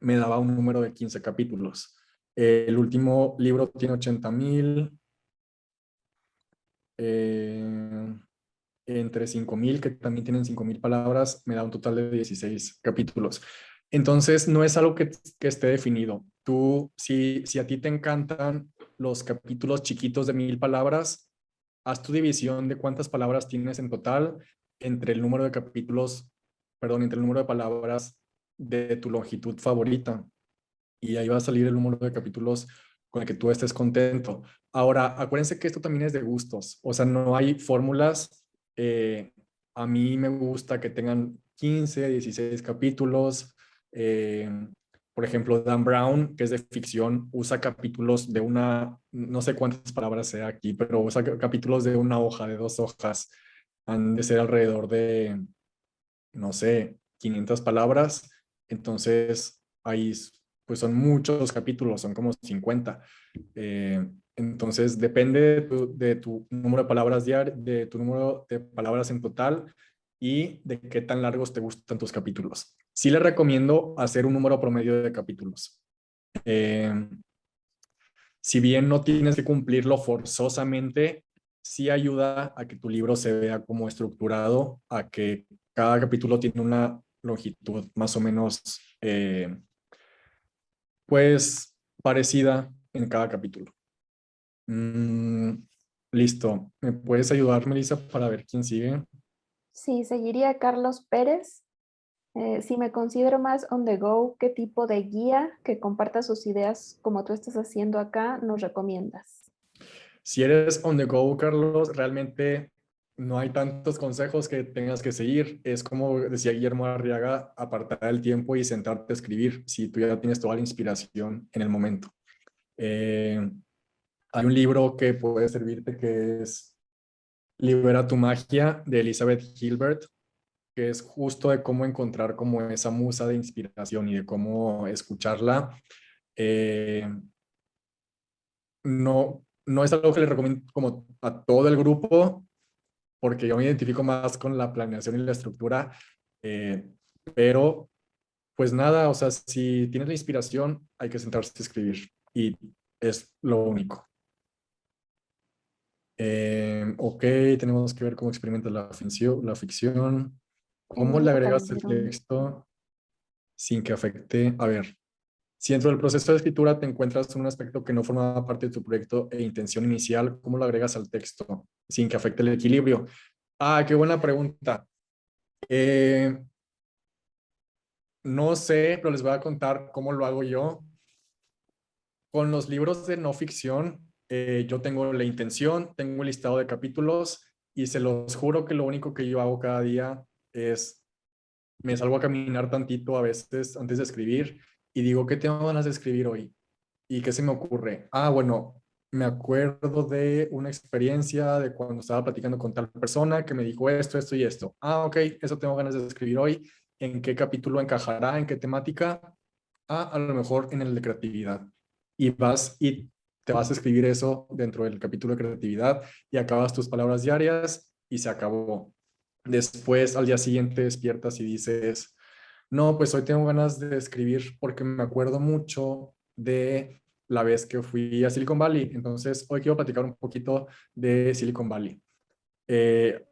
me daba un número de 15 capítulos. El último libro tiene 80,000, entre 5,000, que también tienen 5,000 palabras, me da un total de 16 capítulos. Entonces, no es algo que esté definido. Tú, si a ti te encantan los capítulos chiquitos de 1,000 palabras, haz tu división de cuántas palabras tienes en total entre el número de capítulos, perdón, entre el número de palabras de tu longitud favorita y ahí va a salir el número de capítulos con el que tú estés contento. Ahora, acuérdense que esto también es de gustos, o sea, no hay fórmulas. A mí me gusta que tengan 15, 16 capítulos. Eh, por ejemplo, Dan Brown, que es de ficción, usa capítulos de no sé cuántas palabras sea aquí, pero usa capítulos de una hoja, de 2 hojas. Han de ser alrededor de, no sé, 500 palabras. Entonces, ahí pues son muchos capítulos, son como 50. Entonces depende de tu número de palabras de tu número de palabras en total y de qué tan largos te gustan tus capítulos. Sí les recomiendo hacer un número promedio de capítulos. Si bien no tienes que cumplirlo forzosamente, sí ayuda a que tu libro se vea como estructurado, a que cada capítulo tiene una longitud más o menos, pues, parecida en cada capítulo. Listo. ¿Me puedes ayudar, Melissa, para ver quién sigue? Sí, seguiría Carlos Pérez. Si me considero más on the go, ¿qué tipo de guía que comparta sus ideas como tú estás haciendo acá nos recomiendas? Si eres on the go, Carlos, realmente no hay tantos consejos que tengas que seguir. Es como decía Guillermo Arriaga, apartar el tiempo y sentarte a escribir si tú ya tienes toda la inspiración en el momento. Hay un libro que puede servirte que es Libera tu magia de Elizabeth Gilbert, que es justo de cómo encontrar como esa musa de inspiración y de cómo escucharla. Eh, no es algo que le recomiendo como a todo el grupo, porque yo me identifico más con la planeación y la estructura, pero pues nada, o sea, si tienes la inspiración, hay que sentarse a escribir y es lo único. Ok, tenemos que ver cómo experimentas la ficción. ¿Cómo le Emilio agregas el Calderón. texto sin que afecte? A ver, si dentro del proceso de escritura te encuentras un aspecto que no formaba parte de tu proyecto e intención inicial, ¿cómo lo agregas al texto sin que afecte el equilibrio? Ah, qué buena pregunta. No sé, pero les voy a contar cómo lo hago yo. Con los libros de no ficción, yo tengo la intención, tengo un listado de capítulos y se los juro que lo único que yo hago cada día es me salgo a caminar tantito a veces antes de escribir y digo, ¿qué tengo ganas de escribir hoy? ¿Y qué se me ocurre? Ah, bueno, me acuerdo de una experiencia de cuando estaba platicando con tal persona que me dijo esto, esto y esto. Ah, ok, eso tengo ganas de escribir hoy. ¿En qué capítulo encajará? ¿En qué temática? Ah, a lo mejor en el de creatividad. Y vas y te vas a escribir eso dentro del capítulo de creatividad y acabas tus palabras diarias y se acabó. Después, al día siguiente, despiertas y dices, no, pues hoy tengo ganas de escribir porque me acuerdo mucho de la vez que fui a Silicon Valley. Entonces, hoy quiero platicar un poquito de Silicon Valley.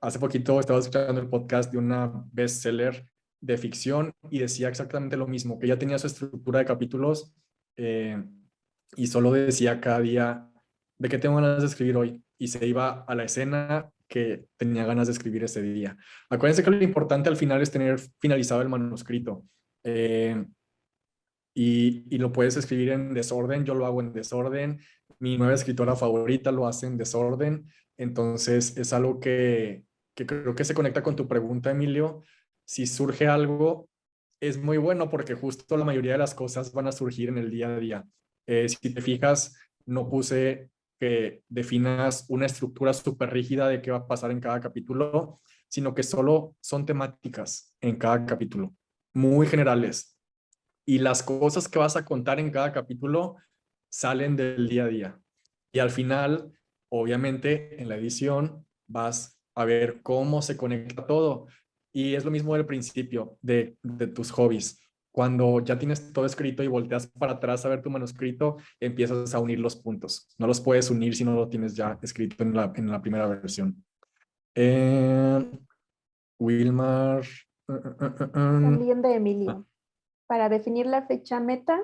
Hace poquito estaba escuchando el podcast de una bestseller de ficción y decía exactamente lo mismo, que ya tenía su estructura de capítulos eh, y solo decía cada día de qué tengo ganas de escribir hoy y se iba a la escena que tenía ganas de escribir ese día. Acuérdense que lo importante al final es tener finalizado el manuscrito. Y lo puedes escribir en desorden, yo lo hago en desorden, mi nueva escritora favorita lo hace en desorden, entonces es algo que creo que se conecta con tu pregunta, Emilio. Si surge algo, es muy bueno porque justo la mayoría de las cosas van a surgir en el día a día. Si te fijas, no puse que definas una estructura súper rígida de qué va a pasar en cada capítulo, sino que solo son temáticas en cada capítulo, muy generales y las cosas que vas a contar en cada capítulo salen del día a día. Y al final, obviamente, en la edición vas a ver cómo se conecta todo. Y es lo mismo del principio de tus hobbies. Cuando ya tienes todo escrito y volteas para atrás a ver tu manuscrito, empiezas a unir los puntos. No los puedes unir si no lo tienes ya escrito en la primera versión. Wilmar. También de Ah, Emilio. Para definir la fecha meta,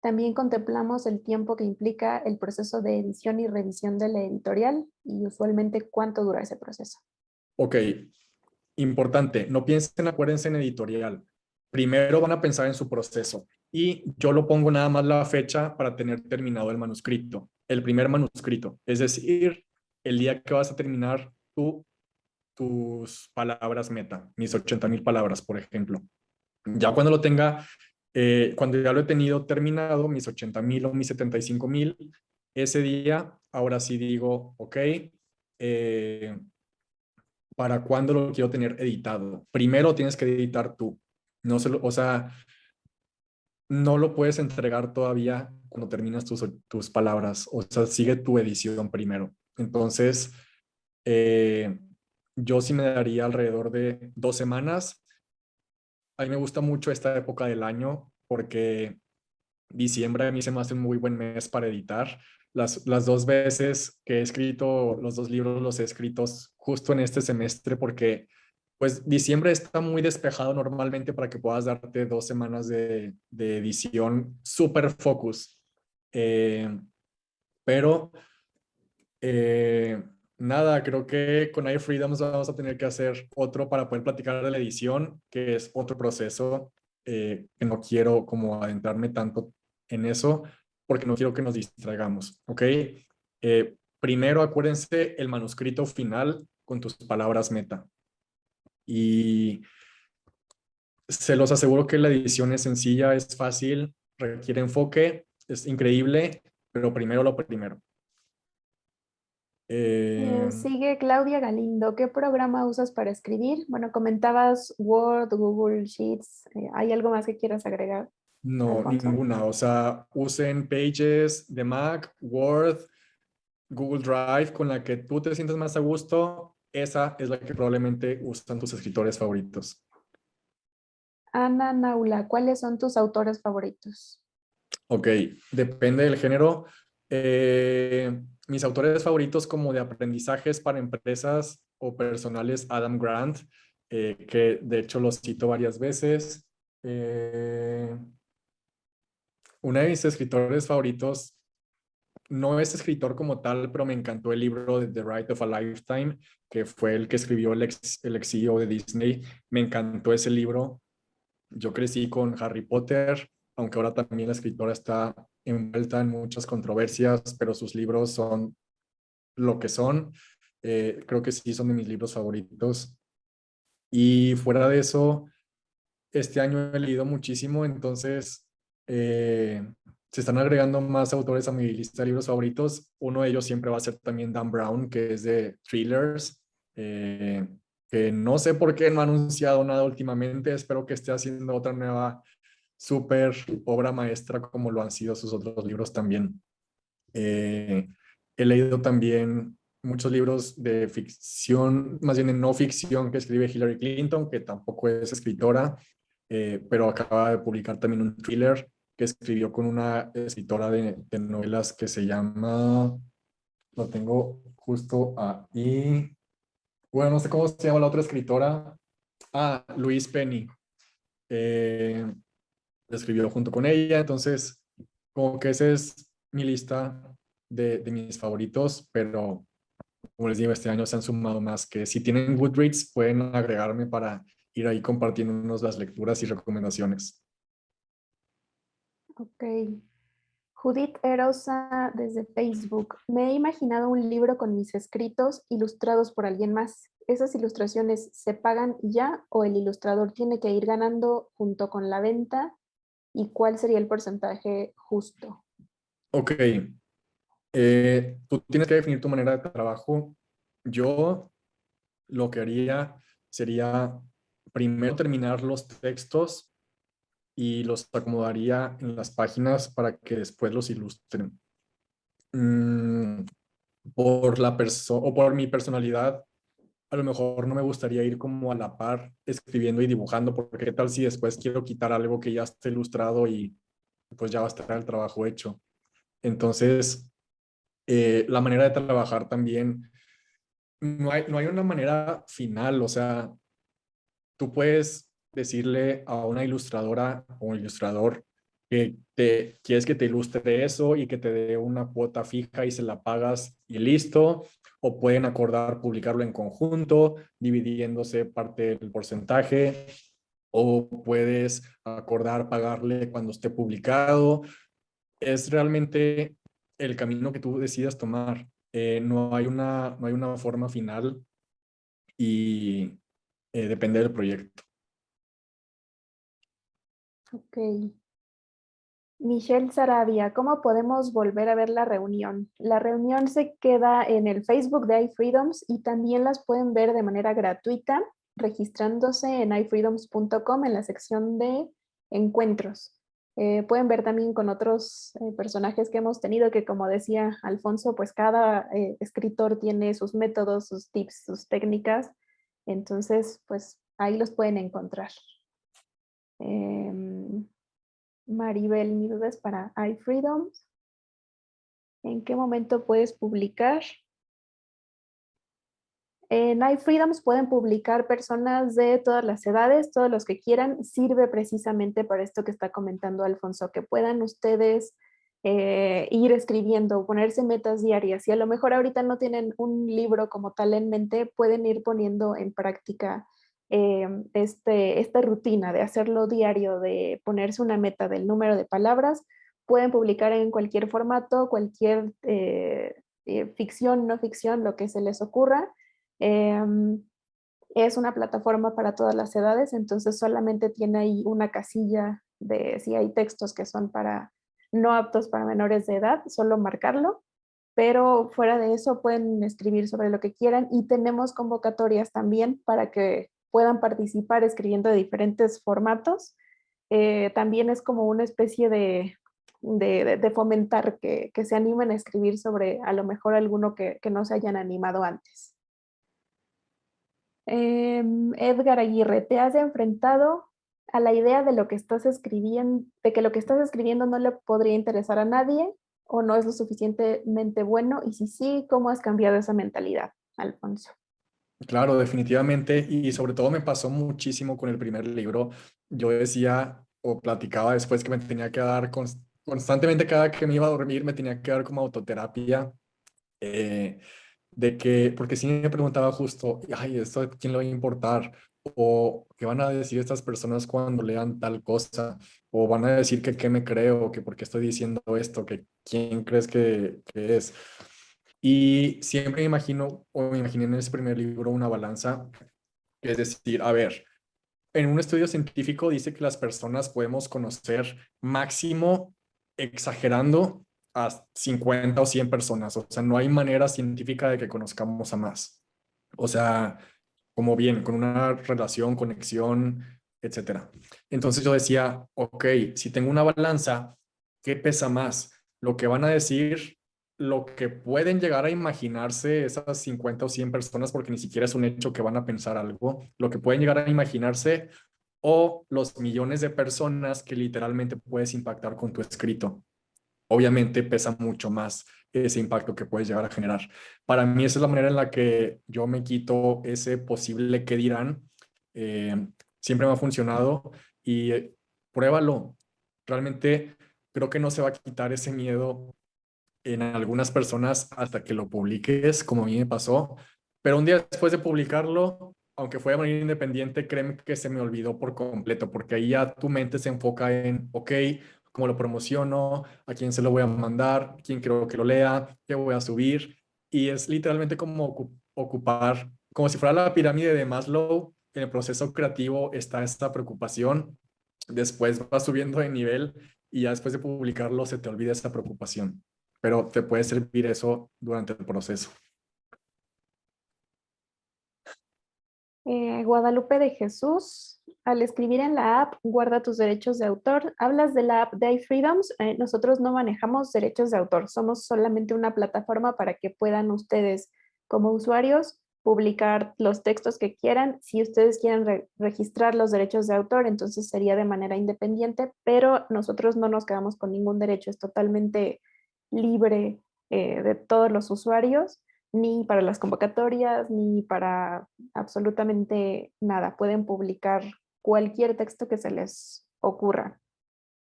también contemplamos el tiempo que implica el proceso de edición y revisión de la editorial y usualmente cuánto dura ese proceso. ok, importante, no piensen, acuérdense en editorial. Primero van a pensar en su proceso y yo lo pongo nada más la fecha para tener terminado el manuscrito, el primer manuscrito, es decir, el día que vas a terminar tus palabras meta, mis 80,000 palabras, por ejemplo. Ya cuando lo tenga, cuando ya lo he tenido terminado, mis 80,000 o mis 75,000, ese día, ahora sí digo, ok, ¿para cuándo lo quiero tener editado? Primero tienes que editar tú. No se lo, o sea, no lo puedes entregar todavía cuando terminas tus palabras, o sea, sigue tu edición primero. Entonces, yo sí me daría alrededor de 2 semanas. A mí me gusta mucho esta época del año porque diciembre a mí se me hace un muy buen mes para editar. Las 2 veces que he escrito los 2 libros los he escrito justo en este semestre porque pues diciembre está muy despejado normalmente para que puedas darte 2 semanas de edición super focus. Pero nada, creo que con iFreedoms vamos a tener que hacer otro para poder platicar de la edición, que es otro proceso, que no quiero como adentrarme tanto en eso, porque no quiero que nos distraigamos, ¿ok? Primero acuérdense el manuscrito final con tus palabras meta. Y se los aseguro que la edición es sencilla, es fácil, requiere enfoque, es increíble, pero primero lo primero. Sigue Claudia Galindo. ¿Qué programa usas para escribir? Bueno, comentabas Word, Google Sheets. ¿Hay algo más que quieras agregar, No, Alfonso? ninguna. O sea, usen Pages de Mac, Word, Google Drive, con la que tú te sientas más a gusto. Esa es la que probablemente usan tus escritores favoritos. Ana Naula, ¿cuáles son tus autores favoritos? Ok, depende del género. Mis autores favoritos como de aprendizajes para empresas o personales, Adam Grant, que de hecho los cito varias veces. Una de mis escritores favoritos no es escritor como tal, pero me encantó el libro de The Right of a Lifetime, que fue el que escribió el ex CEO de Disney. Me encantó ese libro. Yo crecí con Harry Potter, aunque ahora también la escritora está envuelta en muchas controversias, pero sus libros son lo que son. Creo que sí son de mis libros favoritos. Y fuera de eso, este año he leído muchísimo, entonces se están agregando más autores a mi lista de libros favoritos. Uno de ellos siempre va a ser también Dan Brown, que es de thrillers, que no sé por qué no ha anunciado nada últimamente. Espero que esté haciendo otra nueva súper obra maestra como lo han sido sus otros libros también. He leído también muchos libros de ficción, más bien de no ficción, que escribe Hillary Clinton, que tampoco es escritora, pero acaba de publicar también un thriller que escribió con una escritora de novelas que se llama, lo tengo justo ahí, bueno, no sé cómo se llama la otra escritora, Louise Penny, lo escribió junto con ella, entonces como que esa es mi lista de mis favoritos, pero como les digo, este año se han sumado más, que si tienen Goodreads pueden agregarme para ir ahí compartiéndonos las lecturas y recomendaciones. Ok. Judith Erosa desde Facebook. Me he imaginado un libro con mis escritos ilustrados por alguien más. ¿Esas ilustraciones se pagan ya o el ilustrador tiene que ir ganando junto con la venta? ¿Y cuál sería el porcentaje justo? Ok, tú tienes que definir tu manera de trabajo. Yo lo que haría sería primero terminar los textos y los acomodaría en las páginas para que después los ilustren. Por la persona o por mi personalidad, a lo mejor no me gustaría ir como a la par escribiendo y dibujando, porque qué tal si después quiero quitar algo que ya está ilustrado y pues ya va a estar el trabajo hecho. Entonces, la manera de trabajar también, no hay una manera final, o sea, tú puedes decirle a una ilustradora o un ilustrador que quieres que te ilustre eso y que te dé una cuota fija y se la pagas y listo, o pueden acordar publicarlo en conjunto, dividiéndose parte del porcentaje, o puedes acordar pagarle cuando esté publicado. Es realmente el camino que tú decidas tomar. No hay una forma final y depende del proyecto. Ok. Michelle Sarabia, ¿cómo podemos volver a ver la reunión? La reunión se queda en el Facebook de iFreedoms y también las pueden ver de manera gratuita registrándose en ifreedoms.com en la sección de encuentros. Pueden ver también con otros personajes que hemos tenido que, como decía Alfonso, pues cada escritor tiene sus métodos, sus tips, sus técnicas. Entonces, pues ahí los pueden encontrar. Maribel, mi duda es para iFreedoms. ¿En qué momento puedes publicar? En iFreedoms pueden publicar personas de todas las edades, todos los que quieran. Sirve precisamente para esto que está comentando Alfonso, que puedan ustedes ir escribiendo, ponerse metas diarias. Y a lo mejor ahorita no tienen un libro como tal en mente, pueden ir poniendo en práctica esta rutina de hacerlo diario, de ponerse una meta del número de palabras. Pueden publicar en cualquier formato, cualquier ficción, no ficción, lo que se les ocurra. Es una plataforma para todas las edades, entonces solamente tiene ahí una casilla de si hay textos que son para no aptos para menores de edad, solo marcarlo, pero fuera de eso pueden escribir sobre lo que quieran y tenemos convocatorias también para que puedan participar escribiendo de diferentes formatos. También es como una especie de fomentar que se animen a escribir sobre a lo mejor alguno que no se hayan animado antes. Edgar Aguirre, ¿te has enfrentado a la idea de lo que estás escribiendo, de que lo que estás escribiendo no le podría interesar a nadie o no es lo suficientemente bueno? Y si sí, ¿cómo has cambiado esa mentalidad, Alfonso? Claro, definitivamente, y sobre todo me pasó muchísimo con el primer libro. Yo decía o platicaba después que me tenía que dar constantemente cada que me iba a dormir, me tenía que dar como autoterapia, de que, porque sí me preguntaba justo, ay, ¿esto a quién le va a importar? O qué van a decir estas personas cuando lean tal cosa, o van a decir que qué me creo, que por qué estoy diciendo esto, que quién crees que es. Y siempre me imagino, o me imaginé en ese primer libro una balanza, es decir, a ver, en un estudio científico dice que las personas podemos conocer máximo, exagerando, a 50 o 100 personas. O sea, no hay manera científica de que conozcamos a más. O sea, como bien, con una relación, conexión, etcétera. Entonces yo decía, ok, si tengo una balanza, ¿qué pesa más? Lo que van a decir, lo que pueden llegar a imaginarse esas 50 o 100 personas, porque ni siquiera es un hecho que van a pensar algo, lo que pueden llegar a imaginarse o los millones de personas que literalmente puedes impactar con tu escrito. Obviamente pesa mucho más ese impacto que puedes llegar a generar. Para mí esa es la manera en la que yo me quito ese posible que dirán. Siempre me ha funcionado y pruébalo. Realmente creo que no se va a quitar ese miedo en algunas personas hasta que lo publiques, como a mí me pasó. Pero un día después de publicarlo, aunque fue de manera independiente, créeme que se me olvidó por completo, porque ahí ya tu mente se enfoca en, ok, cómo lo promociono, a quién se lo voy a mandar, quién quiero que lo lea, qué voy a subir. Y es literalmente como ocupar, como si fuera la pirámide de Maslow, en el proceso creativo está esta preocupación, después va subiendo de nivel y ya después de publicarlo se te olvida esa preocupación, pero te puede servir eso durante el proceso. Guadalupe de Jesús, al escribir en la app, guarda tus derechos de autor. Hablas de la app de iFreedoms. Nosotros no manejamos derechos de autor, somos solamente una plataforma para que puedan ustedes, como usuarios, publicar los textos que quieran. Si ustedes quieren registrar los derechos de autor, entonces sería de manera independiente, pero nosotros no nos quedamos con ningún derecho, es totalmente libre de todos los usuarios, ni para las convocatorias, ni para absolutamente nada. Pueden publicar cualquier texto que se les ocurra.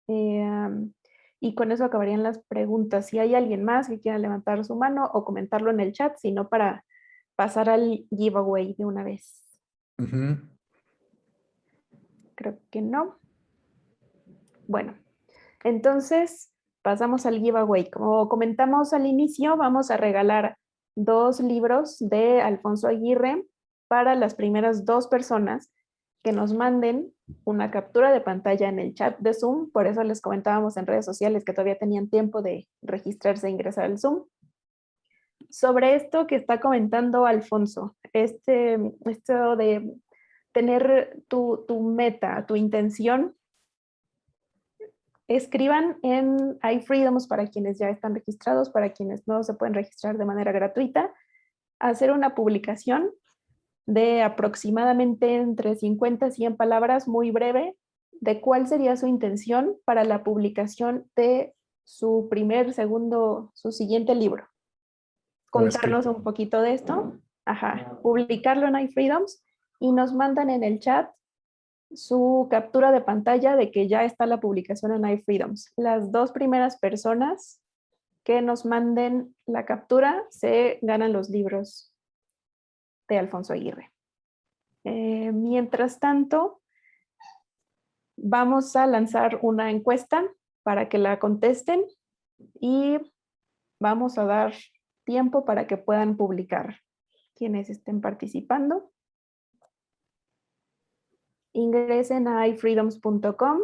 Y con eso acabarían las preguntas. Si hay alguien más que quiera levantar su mano o comentarlo en el chat, sino para pasar al giveaway de una vez. Creo que no. Bueno, entonces pasamos al giveaway. Como comentamos al inicio, vamos a regalar 2 libros de Alfonso Aguirre para las primeras 2 personas que nos manden una captura de pantalla en el chat de Zoom. Por eso les comentábamos en redes sociales que todavía tenían tiempo de registrarse e ingresar al Zoom. Sobre esto que está comentando Alfonso, esto de tener tu meta, tu intención, escriban en iFreedoms para quienes ya están registrados, para quienes no se pueden registrar de manera gratuita, hacer una publicación de aproximadamente entre 50 y 100 palabras, muy breve, de cuál sería su intención para la publicación de su su siguiente libro. Como Contarnos un poquito de esto, publicarlo en iFreedoms y nos mandan en el chat su captura de pantalla de que ya está la publicación en iFreedoms. Las 2 primeras personas que nos manden la captura se ganan los libros de Alfonso Aguirre. Mientras tanto, vamos a lanzar una encuesta para que la contesten y vamos a dar tiempo para que puedan publicar quienes estén participando. Ingresen a iFreedoms.com.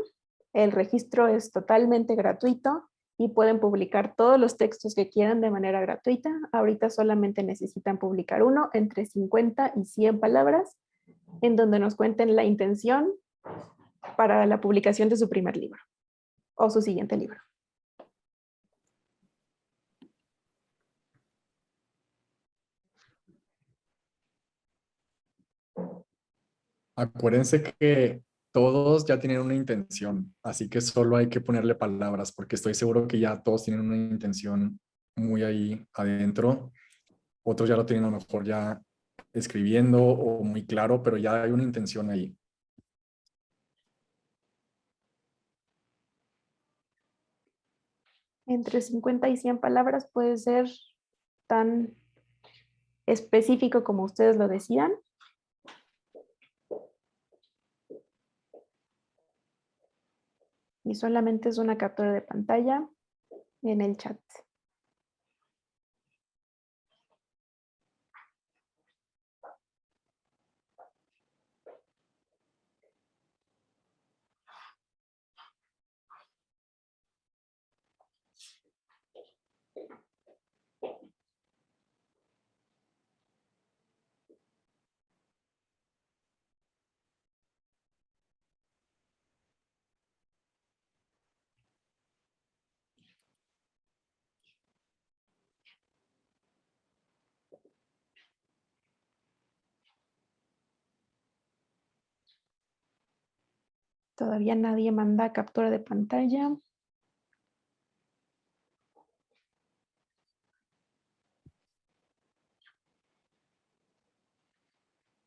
El registro es totalmente gratuito y pueden publicar todos los textos que quieran de manera gratuita. Ahorita solamente necesitan publicar uno entre 50 y 100 palabras en donde nos cuenten la intención para la publicación de su primer libro o su siguiente libro. Acuérdense que todos ya tienen una intención, así que solo hay que ponerle palabras, porque estoy seguro que ya todos tienen una intención muy ahí adentro. Otros ya lo tienen a lo mejor ya escribiendo o muy claro, pero ya hay una intención ahí. Entre 50 y 100 palabras puede ser tan específico como ustedes lo decidan. Y solamente es una captura de pantalla en el chat. Todavía nadie manda captura de pantalla.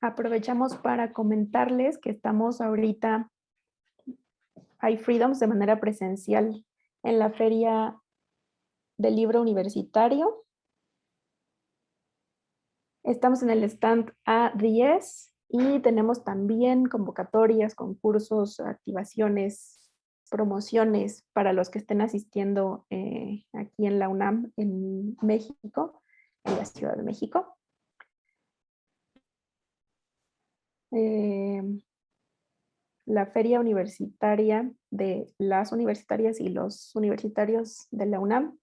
Aprovechamos para comentarles que estamos ahorita iFreedoms de manera presencial en la Feria del Libro Universitario. Estamos en el stand A10 y tenemos también convocatorias, concursos, activaciones, promociones para los que estén asistiendo aquí en la UNAM, en México, en la Ciudad de México. La feria universitaria de las universitarias y los universitarios de la UNAM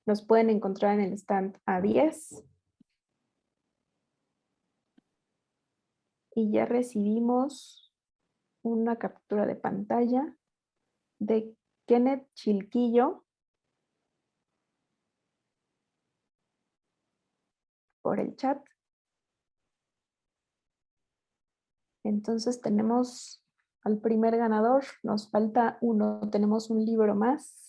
nos pueden encontrar en el stand A10. Y ya recibimos una captura de pantalla de Kenneth Chilquillo por el chat. Entonces tenemos al primer ganador, nos falta uno, tenemos un libro más.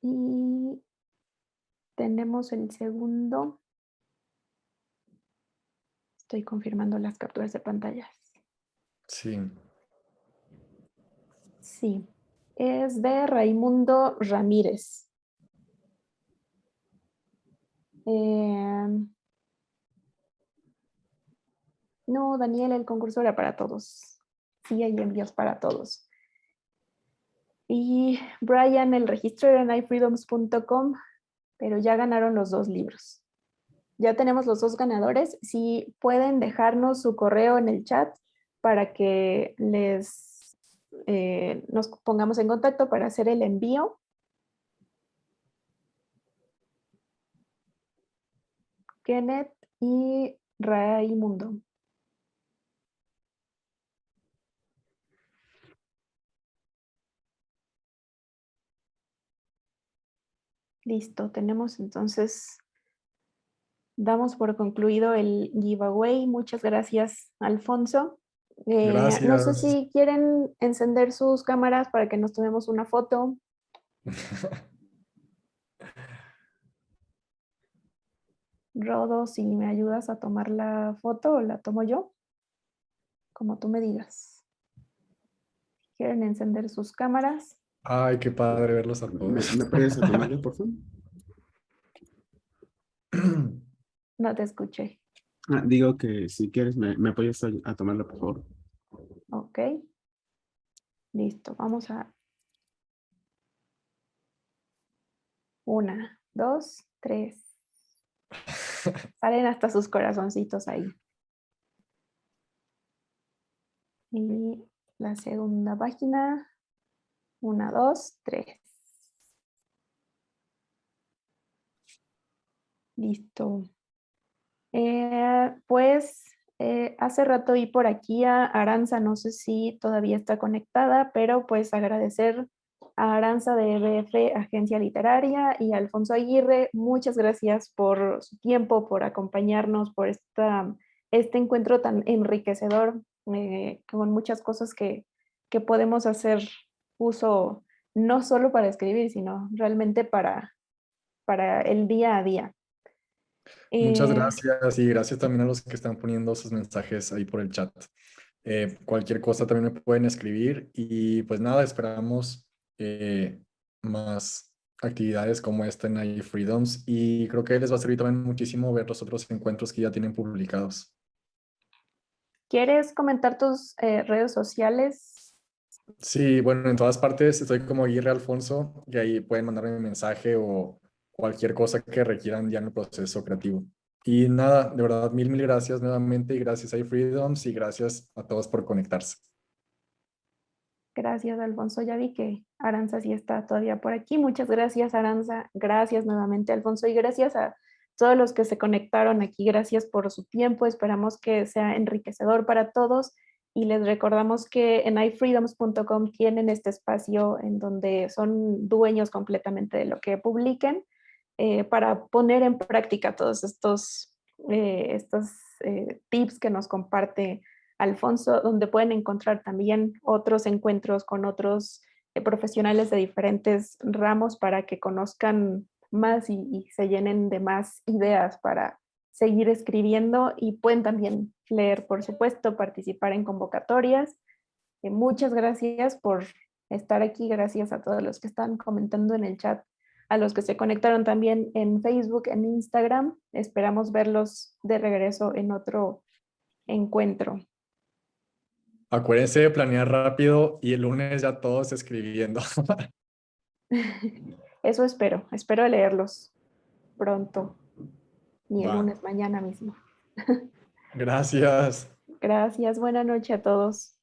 Y tenemos el segundo. Estoy confirmando las capturas de pantallas. Sí. Sí, es de Raimundo Ramírez. No, Daniel, el concurso era para todos. Sí, hay envíos para todos. Y Brian, el registro era en iFreedoms.com, pero ya ganaron los 2 libros. ya tenemos los 2 ganadores. Si pueden dejarnos su correo en el chat para que nos pongamos en contacto para hacer el envío. Kenneth y Raimundo. Listo, tenemos entonces, damos por concluido el giveaway. Muchas gracias, Alfonso. No sé Gracias. si quieren encender sus cámaras para que nos tomemos una foto. Rodo, si me ayudas a tomar la foto o la tomo yo, como tú me digas. ¿Quieren encender sus cámaras? Ay, qué padre verlos a ¿Me, todos. me puedes a tomarla, por favor? No te escuché. Ah, digo que si quieres me apoyas a tomarla, por favor. Ok. Listo, vamos a... 1, 2, 3. Salen hasta sus corazoncitos ahí. Y la segunda página. 1, 2, 3. Listo. Hace rato vi por aquí a Aranza, no sé si todavía está conectada, pero pues agradecer a Aranza de BF Agencia Literaria y a Alfonso Aguirre, muchas gracias por su tiempo, por acompañarnos, por este encuentro tan enriquecedor, con muchas cosas que podemos hacer uso no solo para escribir, sino realmente para el día a día. Muchas Eh, gracias y gracias también a los que están poniendo sus mensajes ahí por el chat. Cualquier cosa también me pueden escribir y pues nada, esperamos más actividades como esta en iFreedoms y creo que les va a servir también muchísimo ver los otros encuentros que ya tienen publicados. ¿Quieres comentar tus redes sociales? Sí, bueno, en todas partes estoy como Aguirre Alfonso y ahí pueden mandarme un mensaje o cualquier cosa que requieran ya en el proceso creativo. Y nada, de verdad, mil gracias nuevamente y gracias a iFreedoms y gracias a todos por conectarse. Gracias, Alfonso. Ya vi que Aranza sí está todavía por aquí. Muchas gracias, Aranza. Gracias nuevamente, Alfonso. Y gracias a todos los que se conectaron aquí. Gracias por su tiempo. Esperamos que sea enriquecedor para todos. Y les recordamos que en ifreedoms.com tienen este espacio en donde son dueños completamente de lo que publiquen, para poner en práctica todos estos tips que nos comparte Alfonso, donde pueden encontrar también otros encuentros con otros profesionales de diferentes ramos para que conozcan más y se llenen de más ideas para seguir escribiendo, y pueden también leer, por supuesto, participar en convocatorias. Muchas gracias por estar aquí, gracias a todos los que están comentando en el chat, a los que se conectaron también en Facebook, en Instagram. Esperamos verlos de regreso en otro encuentro. Acuérdense de planear rápido y el lunes ya todos escribiendo. Eso espero leerlos pronto, ni el Va. lunes, mañana mismo. Gracias. Gracias, buena noche a todos.